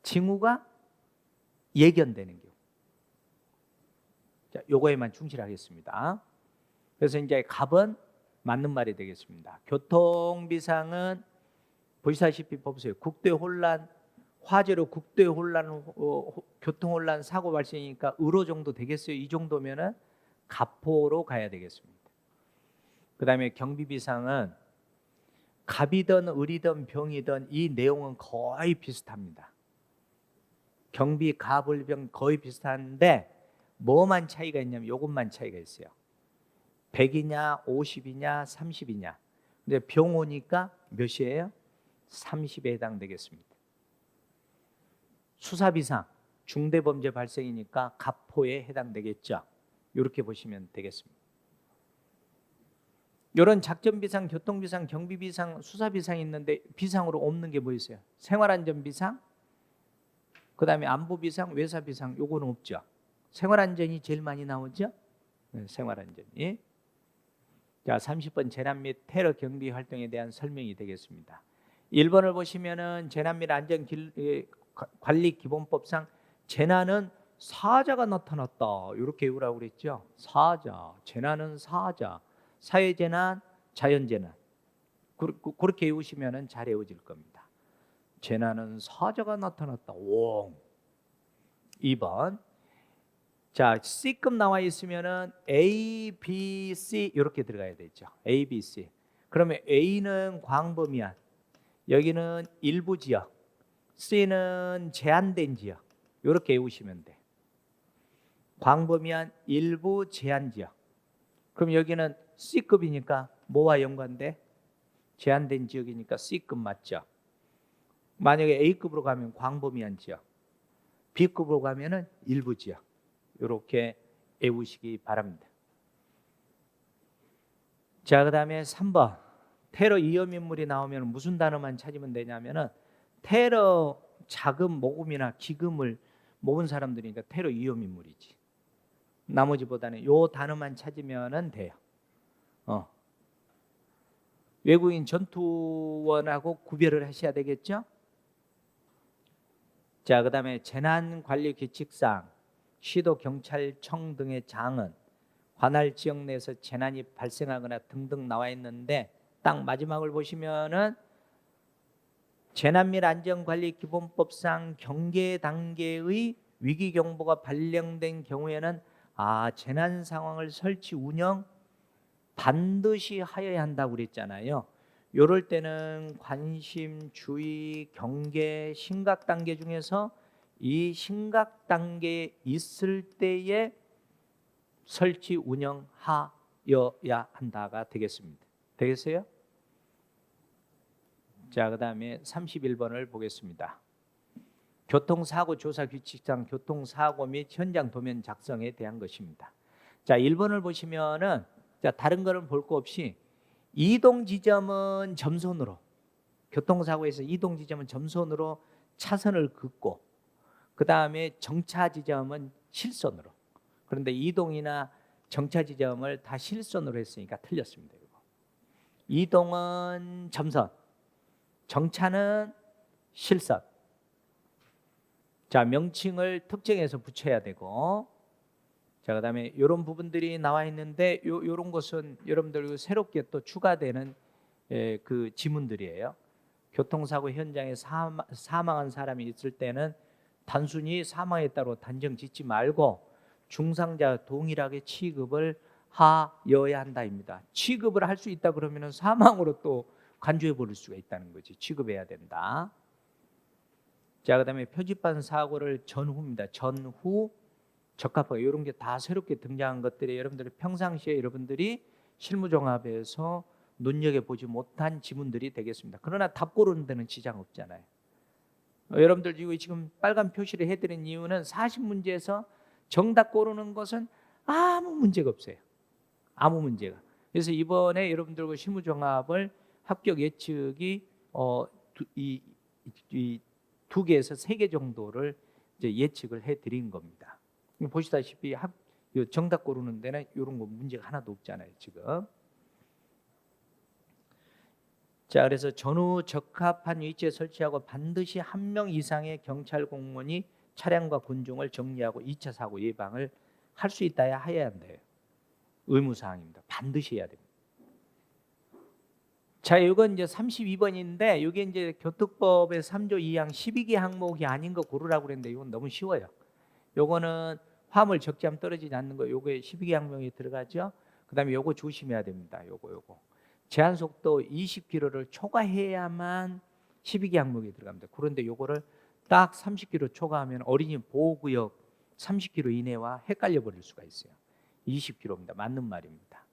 징후가 예견되는 경우. 자, 요거에만 충실하겠습니다. 그래서 이제 갑은 맞는 말이 되겠습니다. 교통 비상은 보시다시피 보세요. 국대 혼란, 화재로 국대 혼란, 교통 혼란 사고 발생이니까 을호 정도 되겠어요. 이 정도면은 갑호로 가야 되겠습니다. 그다음에 경비 비상은 갑이든 을이든 병이든 이 내용은 거의 비슷합니다. 경비, 갑을병 거의 비슷한데 뭐만 차이가 있냐면 이것만 차이가 있어요. 100이냐 50이냐 30이냐. 근데 병 오니까 몇이에요? 30에 해당되겠습니다. 수사비상 중대범죄 발생이니까 갑호에 해당되겠죠. 이렇게 보시면 되겠습니다. 이런 작전비상, 교통비상, 경비비상, 수사비상이 있는데 비상으로 없는 게 뭐 있어요? 생활안전비상, 그 다음에 안보비상, 외사비상 요거는 없죠. 생활안전이 제일 많이 나오죠. 생활안전이. 자, 30번 재난 및 테러 경비 활동에 대한 설명이 되겠습니다. 1번을 보시면은 재난 및 안전 관리 기본법상 재난은 사자가 나타났다. 이렇게 외우라고 그랬죠. 사자, 재난은 사자, 사회재난, 자연재난. 그렇게 외우시면은 잘 외워질 겁니다. 재난은 사자가 나타났다. 오. 2번. 자, C급 나와 있으면은 A, B, C 이렇게 들어가야 되죠. A, B, C. 그러면 A는 광범위한, 여기는 일부 지역, C는 제한된 지역. 이렇게 외우시면 돼. 광범위한, 일부, 제한 지역. 그럼 여기는 C급이니까 뭐와 연관돼? 제한된 지역이니까 C급 맞죠? 만약에 A급으로 가면 광범위한 지역, B급으로 가면은 일부 지역. 이렇게 외우시기 바랍니다. 자, 그다음에 3번. 테러 위험 인물이 나오면 무슨 단어만 찾으면 되냐면은 테러 자금 모금이나 기금을 모은 사람들이니까 테러 위험 인물이지. 나머지보다는 요 단어만 찾으면 돼요. 외국인 전투원하고 구별을 하셔야 되겠죠? 자, 그다음에 재난관리규칙상 시도 경찰청 등의 장은 관할 지역 내에서 재난이 발생하거나 등등 나와 있는데 딱 마지막을 보시면은 재난 및 안전관리기본법상 경계 단계의 위기 경보가 발령된 경우에는 재난 상황을 설치 운영 반드시 하여야 한다고 그랬잖아요. 이럴 때는 관심, 주의, 경계, 심각 단계 중에서 이 심각 단계에 있을 때에 설치 운영하여야 한다가 되겠습니다. 되겠어요? 자, 그다음에 31번을 보겠습니다. 교통사고 조사 규칙상 교통사고 및 현장 도면 작성에 대한 것입니다. 자, 1번을 보시면은 자, 다른 거는 볼 거 없이 이동 지점은 점선으로, 교통사고에서 이동 지점은 점선으로 차선을 긋고 그 다음에 정차 지점은 실선으로. 그런데 이동이나 정차 지점을 다 실선으로 했으니까 틀렸습니다. 이동은 점선, 정차는 실선. 자, 명칭을 특정해서 붙여야 되고, 자, 그다음에 이런 부분들이 나와 있는데 이런 것은 여러분들 새롭게 또 추가되는 그 지문들이에요. 교통사고 현장에 사망한 사람이 있을 때는 단순히 사망했다고 단정 짓지 말고 중상자 동일하게 취급을 하여야 한다입니다. 취급을 할 수 있다 그러면은 사망으로 또 간주해 버릴 수가 있다는 거지. 취급해야 된다. 자, 그다음에 표지판 사고를 전후입니다. 전후 적합하게 이런 게 다 새롭게 등장한 것들이 여러분들이 평상시에 여러분들이 실무종합에서 눈여겨보지 못한 지문들이 되겠습니다. 그러나 답 고르는 데는 지장 없잖아요. 여러분들 지금 빨간 표시를 해드린 이유는 40문제에서 정답 고르는 것은 아무 문제가 없어요. 아무 문제가. 그래서 이번에 여러분들과 실무종합을 합격 예측이 이 2개에서 3개 정도를 이제 예측을 해드린 겁니다. 보시다시피 정답 고르는 데는 이런 거 문제가 하나도 없잖아요, 지금. 자, 그래서 전후 적합한 위치에 설치하고 반드시 1명 이상의 경찰 공무원이 차량과 군중을 정리하고 2차 사고 예방을 할 수 있다야 해야 한대요. 의무사항입니다. 반드시 해야 됩니다. 자, 이건 이제 32번인데 이게 이제 교통법의 3조 2항 12개 항목이 아닌 거 고르라고 그랬는데 이건 너무 쉬워요. 요거는 화물 적재하면 떨어지지 않는 거, 요게 12개 항목이 들어가죠. 그다음에 요거 조심해야 됩니다. 요거 제한 속도 20km를 초과해야만 12개 항목이 들어갑니다. 그런데 요거를 딱 30km 초과하면 어린이 보호구역 30km 이내와 헷갈려 버릴 수가 있어요. 20km입니다. 맞는 말입니다.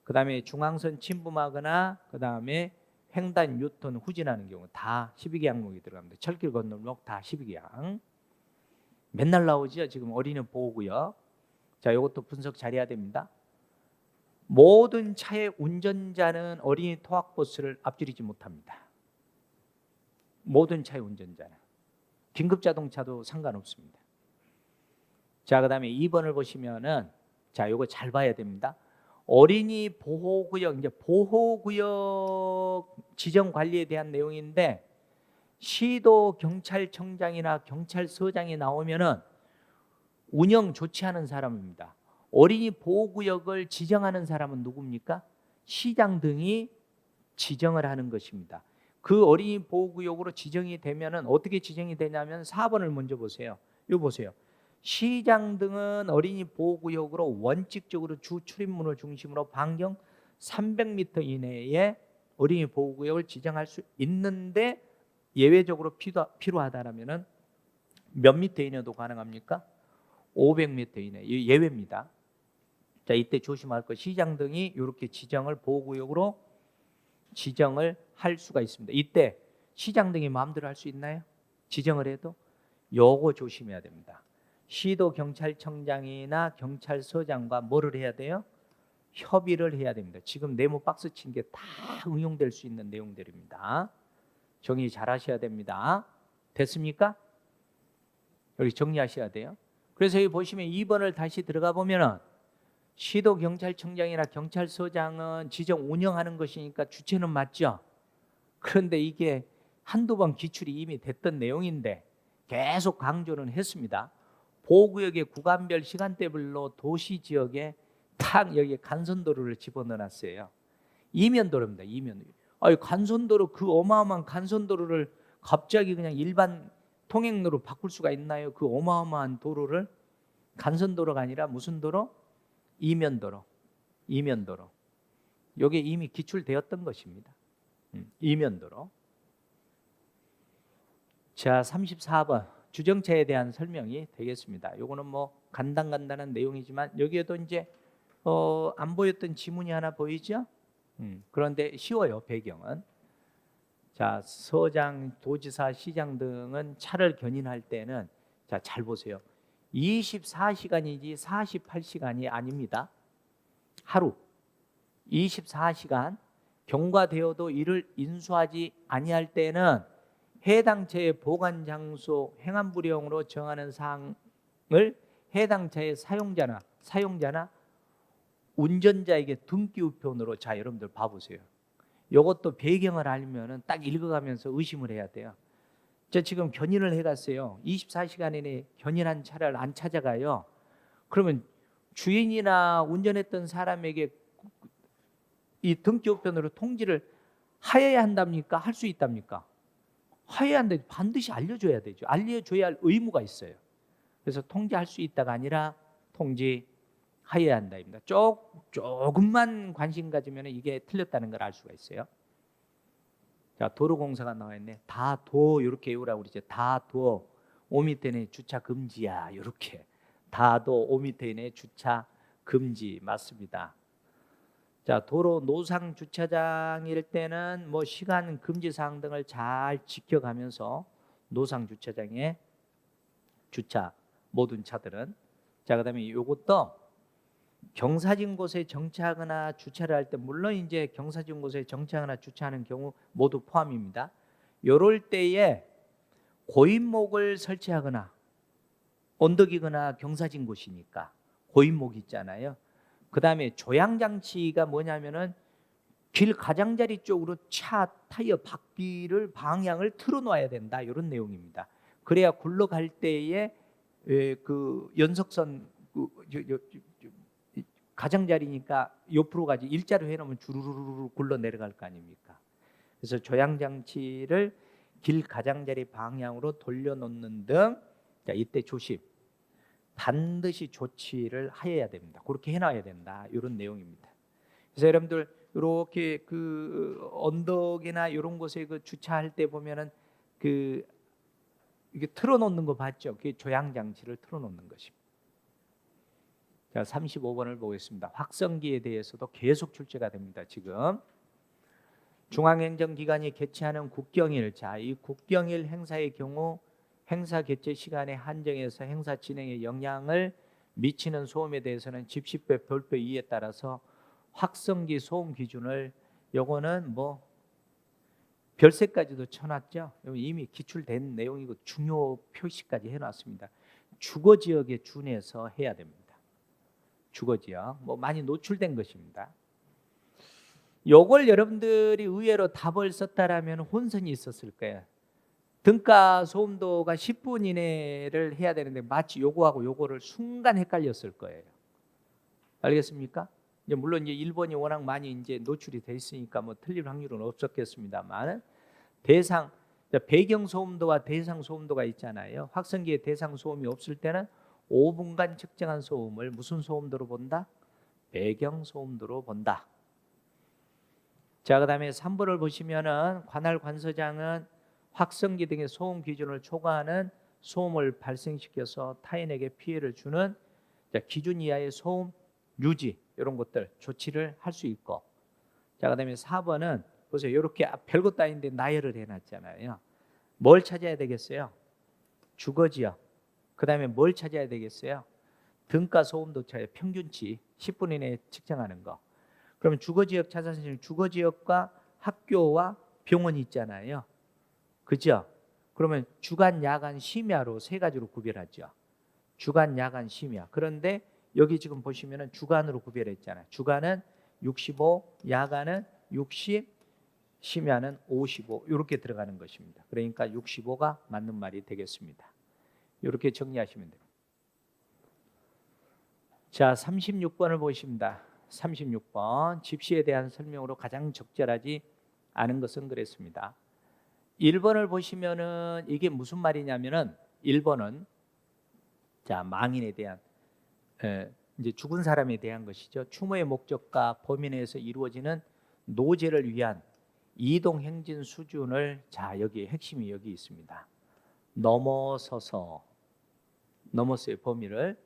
그다음에 중앙선 침범하거나 그다음에 횡단 유턴 후진하는 경우 다 12개 항목이 들어갑니다. 철길 건널목 다 12개 항. 맨날 나오죠. 지금 어린이 보호구역. 자, 이것도 분석 잘해야 됩니다. 모든 차의 운전자는 어린이 토학버스를 앞지르지 못합니다. 모든 차의 운전자는. 긴급자동차도 상관없습니다. 자, 그 다음에 2번을 보시면은 자, 요거 잘 봐야 됩니다. 어린이 보호구역, 이제 보호구역 지정 관리에 대한 내용인데, 시도 경찰청장이나 경찰서장이 나오면은 운영 조치하는 사람입니다. 어린이 보호구역을 지정하는 사람은 누굽니까? 시장 등이 지정을 하는 것입니다. 그 어린이 보호구역으로 지정이 되면은 어떻게 지정이 되냐면 4번을 먼저 보세요. 이거 보세요. 시장 등은 어린이 보호구역으로 원칙적으로 주 출입문을 중심으로 반경 300m 이내에 어린이 보호구역을 지정할 수 있는데, 예외적으로 필요하다라면은 몇 미터 이내도 가능합니까? 500m 이내. 예외입니다. 자, 이때 조심할 것, 시장 등이 이렇게 지정을 보호구역으로 지정을 할 수가 있습니다. 이때 시장 등이 마음대로 할 수 있나요? 지정을 해도 요거 조심해야 됩니다. 시도 경찰청장이나 경찰서장과 뭐를 해야 돼요? 협의를 해야 됩니다. 지금 네모 박스 친 게 다 응용될 수 있는 내용들입니다. 정리 잘 하셔야 됩니다. 됐습니까? 여기 정리하셔야 돼요. 그래서 여기 보시면 2번을 다시 들어가 보면은 시도 경찰청장이나 경찰서장은 지정 운영하는 것이니까 주체는 맞죠. 그런데 이게 한두 번 기출이 이미 됐던 내용인데 계속 강조는 했습니다. 보호구역의 구간별 시간대별로 도시지역에 탁 여기에 간선도로를 집어넣어놨어요. 이면도로입니다. 이면도로. 간선도로, 그 어마어마한 간선도로를 갑자기 그냥 일반 통행로로 바꿀 수가 있나요? 그 어마어마한 도로를. 간선도로가 아니라 무슨 도로? 이면도로. 이면도로. 이게 이미 기출되었던 것입니다. 이면도로. 자, 34번 주정차에 대한 설명이 되겠습니다. 요거는 뭐 간단한 내용이지만 여기에도 이제 안 보였던 지문이 하나 보이죠? 그런데 쉬워요. 배경은. 자, 서장, 도지사, 시장 등은 차를 견인할 때는, 자, 잘 보세요. 24시간이지 48시간이 아닙니다. 하루 24시간 경과되어도 이를 인수하지 아니할 때는 해당 차의 보관 장소 행안부령으로 정하는 사항을 해당 차의 사용자나 운전자에게 등기 우편으로, 자, 여러분들 봐보세요. 이것도 배경을 알면은 딱 읽어가면서 의심을 해야 돼요. 저 지금 견인을 해갔어요. 24시간 이내에 견인한 차를 안 찾아가요. 그러면 주인이나 운전했던 사람에게 이 등기 우편으로 통지를 하여야 한답니까? 할 수 있답니까? 하여야 한데 반드시 알려줘야 되죠. 알려줘야 할 의무가 있어요. 그래서 통지할 수 있다가 아니라 통지하여야 한다입니다. 조금만 관심 가지면 이게 틀렸다는 걸 알 수가 있어요. 자, 도로공사가 나와 있네. 다도 이렇게 외우라고 그러죠. 다도 5m 이내 주차 금지야. 이렇게. 다도 5m 이내 주차 금지 맞습니다. 자, 도로 노상 주차장일 때는 뭐 시간 금지 사항 등을 잘 지켜가면서 노상 주차장에 주차, 모든 차들은. 자, 그다음에 요것도 경사진 곳에 정차하거나 주차를 할 때, 물론 이제 경사진 곳에 정차하거나 주차하는 경우 모두 포함입니다. 요럴 때에 고인목을 설치하거나, 언덕이거나 경사진 곳이니까 고인목 있잖아요. 그 다음에 조향장치가 뭐냐면은 길 가장자리 쪽으로 차 타이어 바퀴를 방향을 틀어놔야 된다, 이런 내용입니다. 그래야 굴러갈 때에 그 연석선 가장자리니까 옆으로 가지, 일자로 해놓으면 주르르르 굴러 내려갈 거 아닙니까? 그래서 조향장치를 길 가장자리 방향으로 돌려놓는 등, 자, 이때 조심, 반드시 조치를 하여야 됩니다. 그렇게 해놔야 된다, 이런 내용입니다. 그래서 여러분들 이렇게 그 언덕이나 이런 곳에 그 주차할 때 보면은 그 이게 틀어놓는 거 봤죠? 그게 조향장치를 틀어놓는 것입니다. 자, 35번을 보겠습니다. 확성기에 대해서도 계속 출제가 됩니다. 지금 중앙행정기관이 개최하는 국경일, 자, 이 국경일 행사의 경우 행사 개최 시간에 한정해서 행사 진행에 영향을 미치는 소음에 대해서는 집시법 별표 2에 따라서 확성기 소음 기준을, 요거는 뭐 별세까지도 쳐놨죠. 이미 기출된 내용이고 중요 표시까지 해놨습니다. 주거 지역에 준해서 해야 됩니다. 주거지역 뭐 많이 노출된 것입니다. 요걸 여러분들이 의외로 답을 썼다라면 혼선이 있었을 거예요. 등가 소음도가 10분 이내를 해야 되는데 마치 요거하고 요거를 순간 헷갈렸을 거예요. 알겠습니까? 이제 물론 이제 1번이 워낙 많이 이제 노출이 돼 있으니까 뭐 틀릴 확률은 없었겠습니다만 대상 배경 소음도와 대상 소음도가 있잖아요. 확성기에 대상 소음이 없을 때는 5분간 측정한 소음을 무슨 소음도로 본다? 배경 소음도로 본다. 자, 그다음에 3번을 보시면은 관할 관서장은 확성기 등의 소음 기준을 초과하는 소음을 발생시켜서 타인에게 피해를 주는 기준 이하의 소음 유지 이런 것들 조치를 할 수 있고, 자, 그다음에 4번은 보세요. 이렇게 별것도 아닌데 나열을 해놨잖아요. 뭘 찾아야 되겠어요? 주거지역. 그다음에 뭘 찾아야 되겠어요? 등가 소음도 차의 평균치 10분 이내에 측정하는 거. 그러면 주거지역 찾아서 주거지역과 학교와 병원이 있잖아요. 그죠? 그러면 주간, 야간, 심야로 세 가지로 구별하죠. 주간, 야간, 심야. 그런데 여기 지금 보시면은 주간으로 구별했잖아요. 주간은 65, 야간은 60, 심야는 55 이렇게 들어가는 것입니다. 그러니까 65가 맞는 말이 되겠습니다. 이렇게 정리하시면 됩니다. 자, 36번을 보십니다. 36번 집시에 대한 설명으로 가장 적절하지 않은 것은 그랬습니다. 1번을 보시면은 이게 무슨 말이냐면은 1번은 자, 망인에 대한 이제 죽은 사람에 대한 것이죠. 추모의 목적과 범위 내에서 이루어지는 노제를 위한 이동 행진 수준을 자, 여기 핵심이 여기 있습니다. 넘어서요 범위를.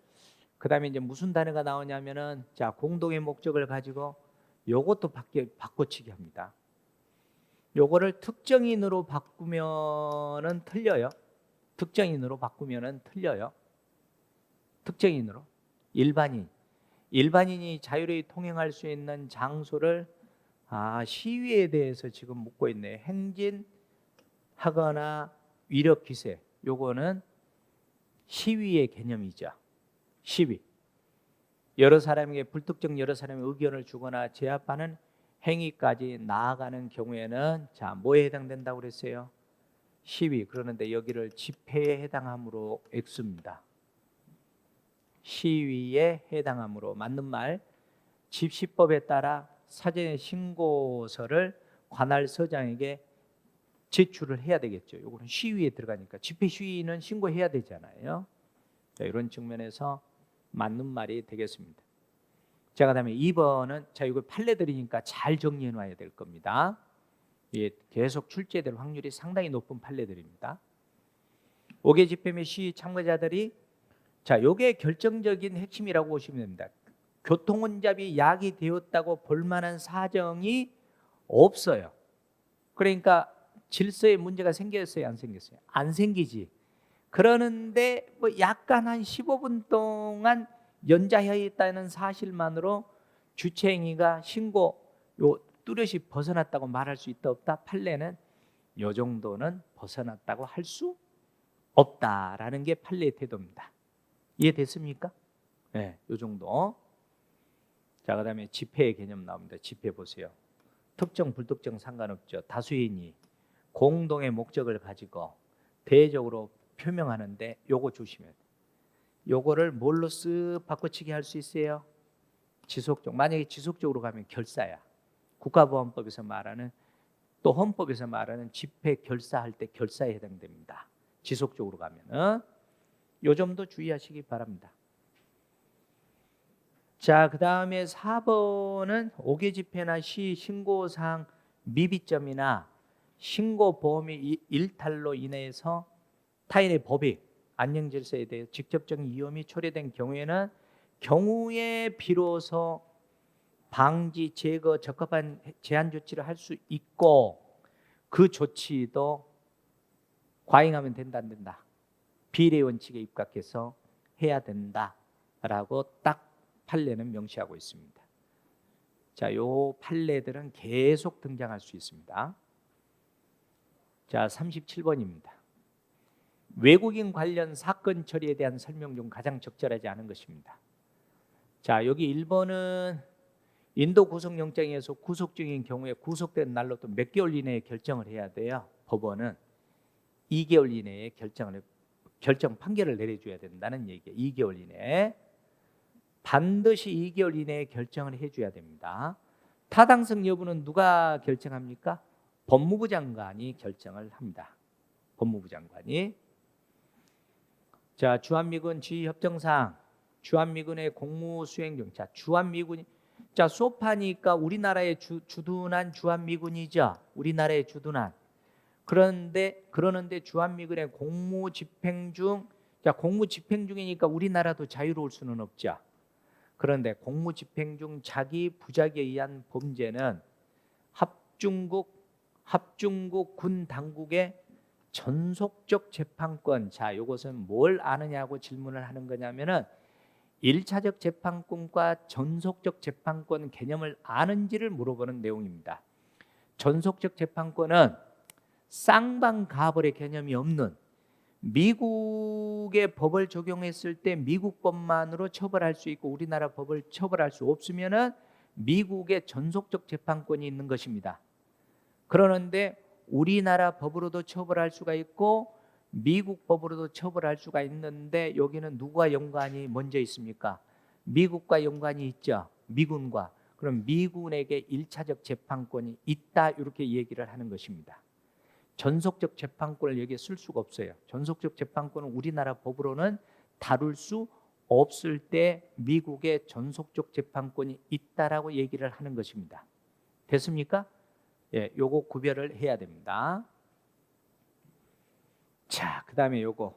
그다음에 이제 무슨 단어가 나오냐면은 자, 공동의 목적을 가지고 요것도 바꿔치기 합니다. 요거를 특정인으로 바꾸면은 틀려요. 특정인으로 바꾸면은 틀려요. 특정인으로. 일반인이 자유로이 통행할 수 있는 장소를 시위에 대해서 지금 묻고 있네요. 행진하거나 위력 기세. 요거는 시위의 개념이죠. 시위. 불특정 여러 사람의 의견을 주거나 제압하는 행위까지 나아가는 경우에는 자, 뭐에 해당된다고 그랬어요? 시위. 그러는데 여기를 집회에 해당함으로 X입니다. 시위에 해당함으로 맞는 말. 집시법에 따라 사전에 신고서를 관할서장에게 제출을 해야 되겠죠. 이거는 시위에 들어가니까 집회 시위는 신고해야 되잖아요. 자, 이런 측면에서 맞는 말이 되겠습니다. 자, 그다음에 2번은 자, 이거 판례들이니까 잘 정리해 놔야 될 겁니다. 예, 계속 출제될 확률이 상당히 높은 판례들입니다. 5개 집회 및 시위 참가자들이 자, 요게 결정적인 핵심이라고 보시면 됩니다. 교통혼잡이 야기되었다고 볼 만한 사정이 없어요. 그러니까 질서에 문제가 생겼어요, 안 생겼어요? 안 생기지. 그러는데 뭐 약간 한 15분 동안 연장해 있다는 사실만으로 주체행위가 신고 뚜렷이 벗어났다고 말할 수 있다 없다? 판례는 요 정도는 벗어났다고 할 수 없다라는 게 판례의 태도입니다. 이해됐습니까? 네, 요 정도. 자, 그다음에 집회의 개념 나옵니다. 집회 보세요. 특정 불특정 상관없죠. 다수인이 공동의 목적을 가지고 대외적으로 표명하는데 요거 조심해야 돼요. 요거를 뭘로 쓱 바꿔치기 할 수 있어요? 지속적. 만약에 지속적으로 가면 결사야. 국가보안법에서 말하는 또 헌법에서 말하는 집회 결사할 때 결사에 해당됩니다. 지속적으로 가면은 요 점도 주의하시기 바랍니다. 자, 그다음에 4번은 5개 집회나 시 신고사항 미비점이나 신고 범위 일탈로 인해서 타인의 법익, 안녕 질서에 대해 직접적인 위험이 초래된 경우에 비로소 방지, 제거, 적합한 제한 조치를 할 수 있고 그 조치도 과잉하면 된다 안 된다. 비례 원칙에 입각해서 해야 된다라고 딱 판례는 명시하고 있습니다. 자, 요 판례들은 계속 등장할 수 있습니다. 자, 37번입니다. 외국인 관련 사건 처리에 대한 설명 중 가장 적절하지 않은 것입니다. 자, 여기 1번은 인도 구속영장에서 구속 중인 경우에 구속된 날로부터 몇 개월 이내에 결정을 해야 돼요. 법원은 2개월 이내에 결정 판결을 내려줘야 된다는 얘기예요. 2개월 이내에 반드시 2개월 이내에 결정을 해줘야 됩니다. 타당성 여부는 누가 결정합니까? 법무부 장관이 결정을 합니다. 법무부 장관이. 자, 주한미군 지휘협정상 주한미군의 공무수행 중, 자, 주한미군이, 자, 소파니까 우리나라의 주둔한 주한미군이죠. 우리나라의 주둔한. 그러는데 주한미군의 공무집행 중, 자, 공무집행 중이니까 우리나라도 자유로울 수는 없죠. 그런데 공무집행 중 자기 부작에 의한 범죄는 합중국 군 당국의 전속적 재판권. 자, 이것은 뭘 아느냐고 질문을 하는 거냐면은 1차적 재판권과 전속적 재판권 개념을 아는지를 물어보는 내용입니다. 전속적 재판권은 쌍방가벌의 개념이 없는, 미국의 법을 적용했을 때 미국 법만으로 처벌할 수 있고 우리나라 법을 처벌할 수 없으면은 미국의 전속적 재판권이 있는 것입니다. 그러는데 우리나라 법으로도 처벌할 수가 있고 미국 법으로도 처벌할 수가 있는데 여기는 누구와 연관이 먼저 있습니까? 미국과 연관이 있죠. 미군과. 그럼 미군에게 1차적 재판권이 있다, 이렇게 얘기를 하는 것입니다. 전속적 재판권을 여기에 쓸 수가 없어요. 전속적 재판권은 우리나라 법으로는 다룰 수 없을 때 미국의 전속적 재판권이 있다라고 얘기를 하는 것입니다. 됐습니까? 예, 요거 구별을 해야 됩니다. 자, 그다음에 요거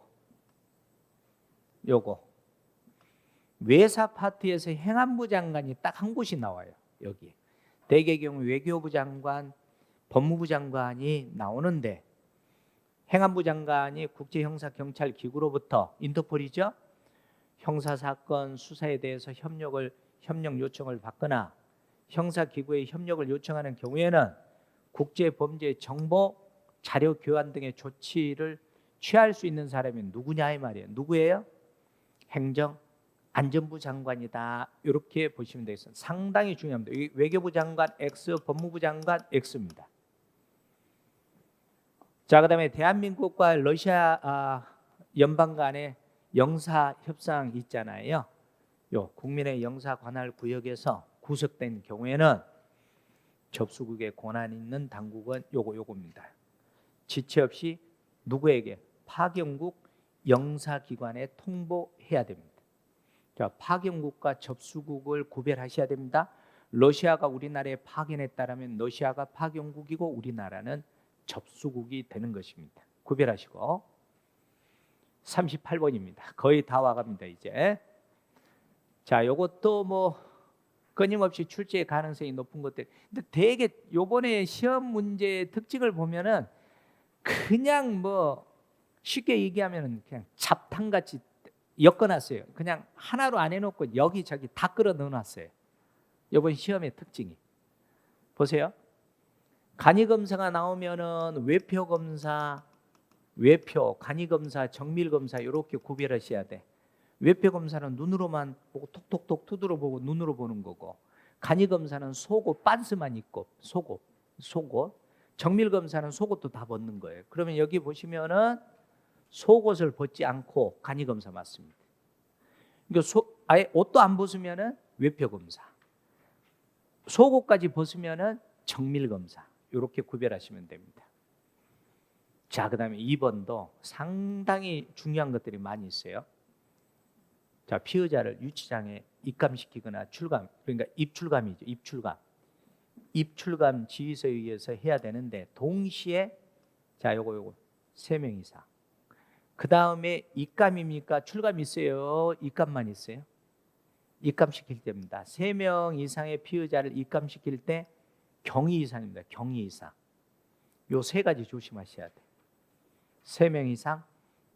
외사 파트에서 행안부 장관이 딱 한 곳이 나와요. 여기 대개 경우 외교부 장관, 법무부 장관이 나오는데 행안부 장관이 국제형사경찰기구로부터, 인터폴이죠, 형사사건 수사에 대해서 협력 요청을 받거나 형사기구에 협력을 요청하는 경우에는 국제범죄 정보, 자료 교환 등의 조치를 취할 수 있는 사람이 누구냐 이 말이에요. 누구예요? 행정안전부 장관이다, 이렇게 보시면 되겠습니다. 상당히 중요합니다. 외교부 장관 X, 법무부 장관 X입니다. 자, 그다음에 대한민국과 러시아 연방 간의 영사 협상 있잖아요. 요 국민의 영사 관할 구역에서 구속된 경우에는 접수국에 권한 있는 당국은 요겁니다. 지체 없이 누구에게? 파견국 영사기관에 통보해야 됩니다. 자, 파견국과 접수국을 구별하셔야 됩니다. 러시아가 우리나라에 파견했다라면 러시아가 파견국이고 우리나라는 접수국이 되는 것입니다. 구별하시고. 38번입니다. 거의 다 와갑니다 이제. 자, 요것도 뭐 끊임없이 출제 가능성이 높은 것들. 근데 되게 요번에 시험 문제의 특징을 보면은 그냥 뭐 쉽게 얘기하면은 그냥 잡탕같이 엮어놨어요. 그냥 하나로 안 해놓고 여기저기 다 끌어 넣어놨어요. 이번 시험의 특징이. 보세요. 간이검사가 나오면은 외표검사, 간이검사, 정밀검사 이렇게 구별하셔야 돼. 외표검사는 눈으로만 보고 톡톡톡 두드려 보고 눈으로 보는 거고, 간이검사는 속옷 빤스만 입고 속옷. 정밀검사는 속옷도 다 벗는 거예요. 그러면 여기 보시면은 속옷을 벗지 않고 간이검사 맞습니다. 그러니까 아예 옷도 안 벗으면은 외표검사, 속옷까지 벗으면은 정밀검사, 이렇게 구별하시면 됩니다. 자, 그다음에 2번도 상당히 중요한 것들이 많이 있어요. 자, 피의자를 유치장에 입감시키거나 출감, 그러니까 입출감이죠. 입출감 지휘서에 의해서 해야 되는데 동시에, 자, 요거 3명 이상. 그다음에 입감입니까? 출감 있어요? 입감만 있어요? 입감시킬 때입니다. 3명 이상의 피의자를 입감시킬 때 경위 이상입니다. 경위 이상. 요 3가지 조심하셔야 돼. 3명 이상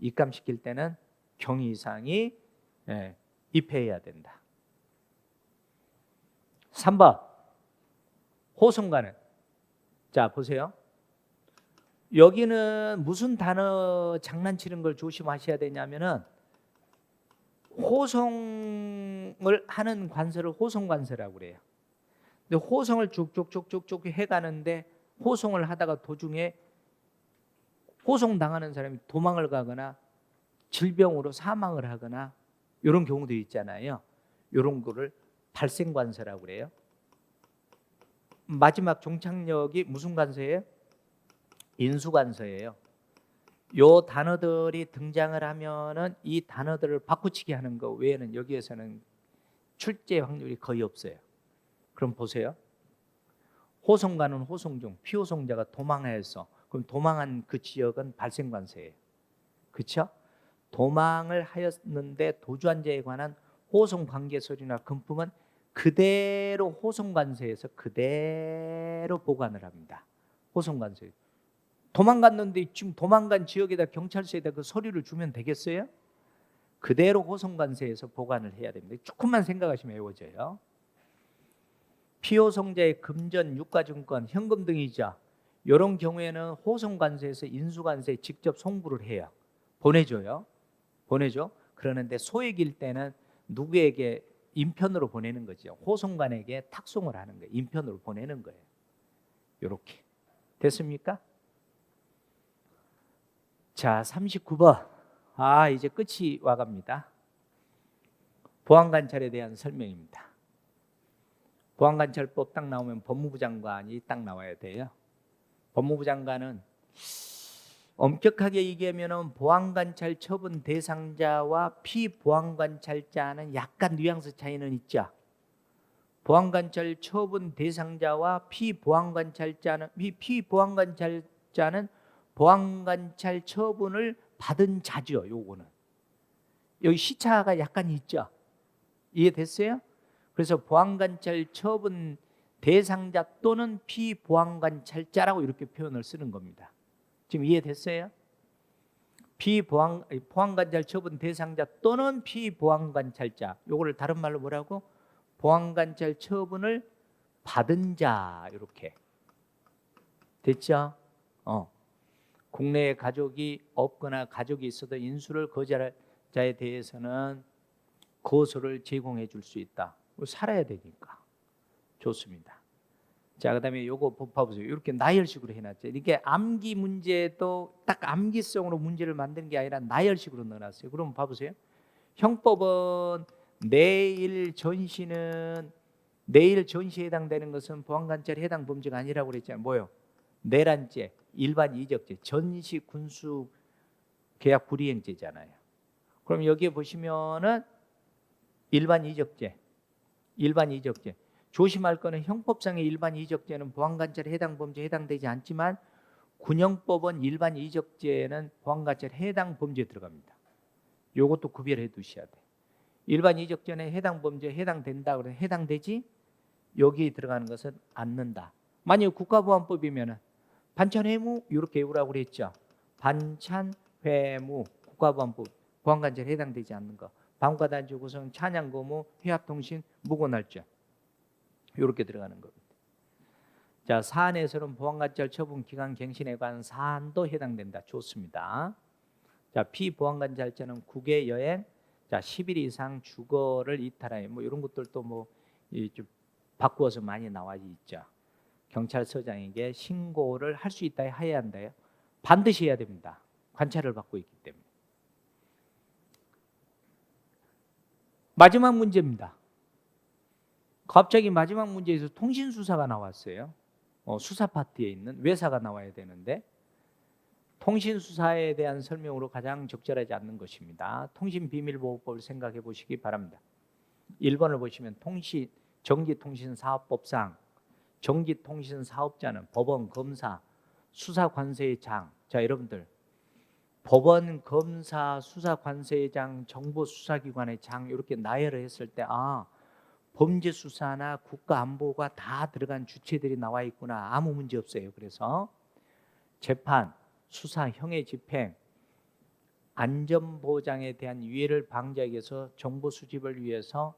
입감시킬 때는 경위 이상이 입회해야 된다. 3번 호송관은, 자 보세요. 여기는 무슨 단어 장난치는 걸 조심하셔야 되냐면은 호송 호송을 하는 관서를 호송관서라고 그래요. 근데 호송을 쭉쭉쭉쭉쭉 해가는데 호송을 하다가 도중에 호송당하는 사람이 도망을 가거나 질병으로 사망을 하거나 이런 경우도 있잖아요. 이런 거를 발생관서라고 그래요. 마지막 종착역이 무슨 관서예요? 인수관서예요. 요 단어들이 등장을 하면은 이 단어들을 바꾸치기 하는 거 외에는 여기에서는 출제 확률이 거의 없어요. 그럼 보세요. 호송가는 호송 중 피호송자가 도망하여서, 그럼 도망한 그 지역은 발생관서예요. 그렇죠? 도망을 하였는데 도주한 자에 관한 호송 관계서류나 금품은 그대로 호송관서에서 그대로 보관을 합니다. 호송관서에 도망갔는데 지금 도망간 지역에다 경찰서에다 그 서류를 주면 되겠어요? 그대로 호송관서에서 보관을 해야 됩니다. 조금만 생각하시면 외워져요. 피호송자의 금전, 유가증권, 현금 등이자 이런 경우에는 호송관서에서 인수관서에 직접 송부를 해요. 보내줘요. 보내줘. 그러는데 소액일 때는 누구에게 인편으로 보내는 거죠. 호송관에게 탁송을 하는 거예요. 인편으로 보내는 거예요. 이렇게 됐습니까? 자, 39번. 이제 끝이 와갑니다. 보안관찰에 대한 설명입니다. 보안관찰법 딱 나오면 법무부 장관이 딱 나와야 돼요. 법무부 장관은 엄격하게 얘기하면 보안관찰 처분 대상자와 피보안관찰자는 약간 뉘앙스 차이는 있죠. 보안관찰 처분 대상자와 피보안관찰자는 보안관찰 처분을 받은 자죠. 요거는 여기 시차가 약간 있죠. 이해됐어요? 그래서 보안관찰 처분 대상자 또는 피보안관찰자라고 이렇게 표현을 쓰는 겁니다. 지금 이해됐어요? 보안관찰 처분 대상자 또는 피보안관찰자, 요거를 다른 말로 뭐라고? 보안관찰 처분을 받은 자, 이렇게 됐죠? 국내에 가족이 없거나 가족이 있어도 인수를 거절할 자에 대해서는 거소를 제공해 줄 수 있다. 살아야 되니까. 좋습니다. 자, 그다음에 요거 봐보세요. 이렇게 나열식으로 해놨죠. 이게 암기 문제도 딱 암기성으로 문제를 만든 게 아니라 나열식으로 넣어놨어요. 그럼 봐보세요. 형법은 내일 전시에 해당되는 것은 보안관찰에 해당 범죄가 아니라고 그랬잖아요. 뭐요? 내란죄, 일반 이적죄, 전시 군수 계약 불이행죄잖아요. 그럼 여기에 보시면은 일반 이적죄. 조심할 거는 형법상의 일반 이적죄는 보안관찰에 해당 범죄에 해당되지 않지만 군형법은 일반 이적죄는 보안관찰에 해당 범죄에 들어갑니다. 이것도 구별해 두셔야 돼. 일반 이적죄는 해당 범죄에 해당된다 그러면 해당되지, 여기 들어가는 것은 않는다. 만약 국가보안법이면은 반찬회무 이렇게 외우라고 그랬죠. 반찬회무 국가보안법 보안관찰에 해당되지 않는 거. 방과단지 구성 찬양거무 회합통신 무고날짜 이렇게 들어가는 겁니다. 자, 사안에서는 보안관찰 처분 기간 갱신에 관한 사안도 해당된다. 좋습니다. 자, 피보안관찰자는 국외 여행, 자 10일 이상 주거를 이탈하여 뭐 이런 것들도 뭐 좀 바꾸어서 많이 나와 있죠. 경찰서장에게 신고를 할 수 있다 해야 한다요. 반드시 해야 됩니다. 관찰을 받고 있기 때문에. 마지막 문제입니다. 갑자기 마지막 문제에서 통신수사가 나왔어요. 수사 파트에 있는 외사가 나와야 되는데 통신수사에 대한 설명으로 가장 적절하지 않는 것입니다. 통신비밀보호법을 생각해 보시기 바랍니다. 1번을 보시면 전기통신사업법상 전기통신사업자는 법원, 검사, 수사관세의 장. 자, 여러분들 법원, 검사, 수사관세의 장, 정보수사기관의 장 이렇게 나열을 했을 때 범죄 수사나 국가안보가 다 들어간 주체들이 나와 있구나. 아무 문제 없어요. 그래서 재판, 수사, 형의 집행, 안전보장에 대한 위해를 방지하기 위해서 정보 수집을 위해서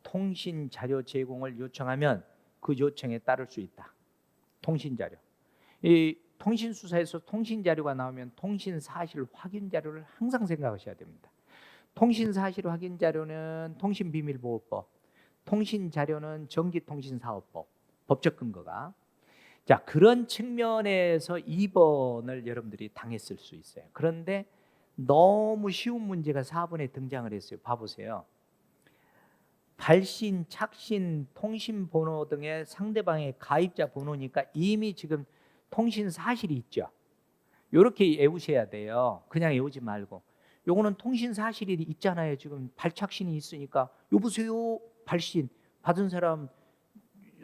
통신 자료 제공을 요청하면 그 요청에 따를 수 있다. 통신 자료. 이 통신 수사에서 통신 자료가 나오면 통신 사실 확인 자료를 항상 생각하셔야 됩니다. 통신사실 확인 자료는 통신비밀보호법, 통신자료는 전기통신사업법, 법적 근거가. 자, 그런 측면에서 2번을 여러분들이 당했을 수 있어요. 그런데 너무 쉬운 문제가 4번에 등장을 했어요. 봐보세요. 발신, 착신, 통신번호 등의 상대방의 가입자 번호니까 이미 지금 통신 사실이 있죠. 이렇게 외우셔야 돼요. 그냥 외우지 말고. 요거는 통신 사실이 있잖아요. 지금 발착신이 있으니까 여보세요 발신 받은 사람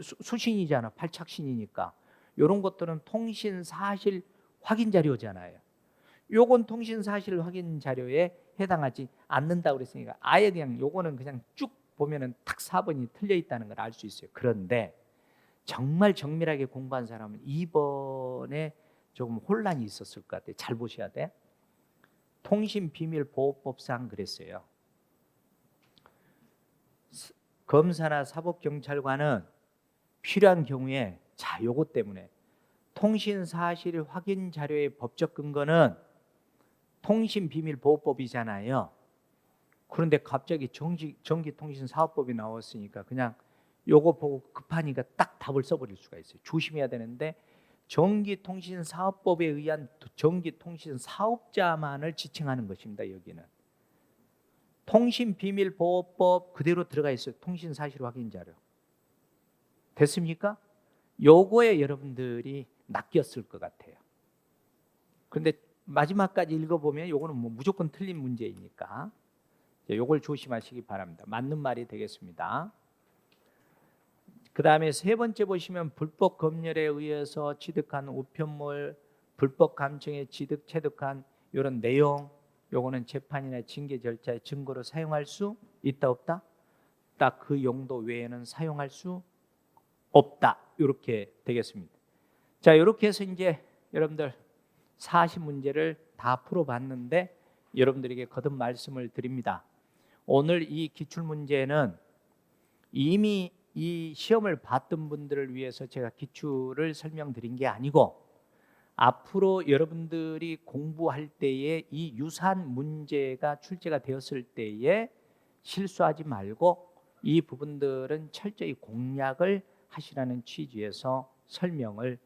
수신이잖아. 발착신이니까. 이런 것들은 통신 사실 확인 자료잖아요. 요건 통신 사실 확인 자료에 해당하지 않는다고 그랬으니까 아예 그냥 요거는 그냥 쭉 보면은 탁 4번이 틀려 있다는 걸 알 수 있어요. 그런데 정말 정밀하게 공부한 사람은 2번에 조금 혼란이 있었을 것 같아요. 잘 보셔야 돼. 통신비밀보호법상 그랬어요. 검사나 사법경찰관은 필요한 경우에 자, 요것 때문에 통신사실 확인 자료의 법적 근거는 통신비밀보호법이잖아요. 그런데 갑자기 전기통신사업법이 나왔으니까 그냥 요거 보고 급하니까 딱 답을 써버릴 수가 있어요. 조심해야 되는데 전기통신사업법에 의한 전기통신사업자만을 지칭하는 것입니다. 여기는 통신비밀보호법 그대로 들어가 있어요. 통신사실 확인 자료. 됐습니까? 요거에 여러분들이 낚였을 것 같아요. 그런데 마지막까지 읽어보면 요거는 뭐 무조건 틀린 문제이니까 요걸 조심하시기 바랍니다. 맞는 말이 되겠습니다. 그 다음에 세 번째 보시면 불법 검열에 의해서 취득한 우편물, 불법 감청에 취득한 이런 내용, 요거는 재판이나 징계 절차의 증거로 사용할 수 있다 없다? 딱 그 용도 외에는 사용할 수 없다. 이렇게 되겠습니다. 자, 이렇게 해서 이제 여러분들 40문제를 다 풀어봤는데 여러분들에게 거듭 말씀을 드립니다. 오늘 이 기출문제는 이미 이 시험을 봤던 분들을 위해서 제가 기출을 설명드린 게 아니고 앞으로 여러분들이 공부할 때에 이 유사한 문제가 출제가 되었을 때에 실수하지 말고 이 부분들은 철저히 공략을 하시라는 취지에서 설명을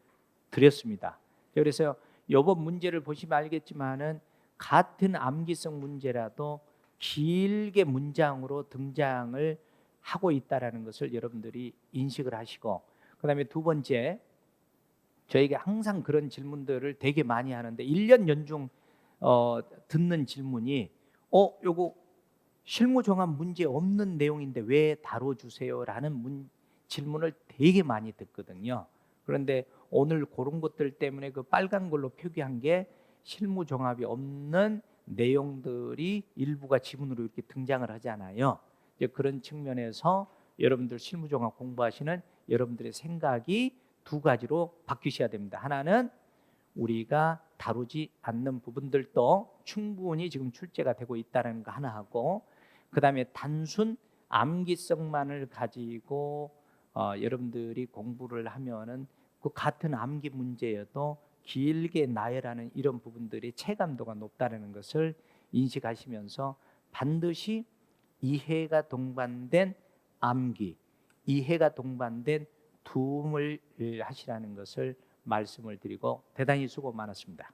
드렸습니다. 그래서 이번 문제를 보시면 알겠지만은 같은 암기성 문제라도 길게 문장으로 등장을 하고 있다라는 것을 여러분들이 인식을 하시고, 그다음에 두 번째, 저에게 항상 그런 질문들을 되게 많이 하는데 1년 연중 듣는 질문이 요거 실무정합 문제 없는 내용인데 왜 다뤄주세요라는 질문을 되게 많이 듣거든요. 그런데 오늘 그런 것들 때문에 그 빨간 걸로 표기한 게 실무정합이 없는 내용들이 일부가 지문으로 이렇게 등장을 하잖아요. 이제 그런 측면에서 여러분들 실무정합 공부하시는 여러분들의 생각이 두 가지로 바뀌셔야 됩니다. 하나는 우리가 다루지 않는 부분들도 충분히 지금 출제가 되고 있다는 거 하나 하고, 그 다음에 단순 암기성만을 가지고 여러분들이 공부를 하면은 그 같은 암기 문제여도 길게 나열하는 이런 부분들이 체감도가 높다는 것을 인식하시면서 반드시 이해가 동반된 암기, 이해가 동반된 두음을 하시라는 것을 말씀을 드리고, 대단히 수고 많았습니다.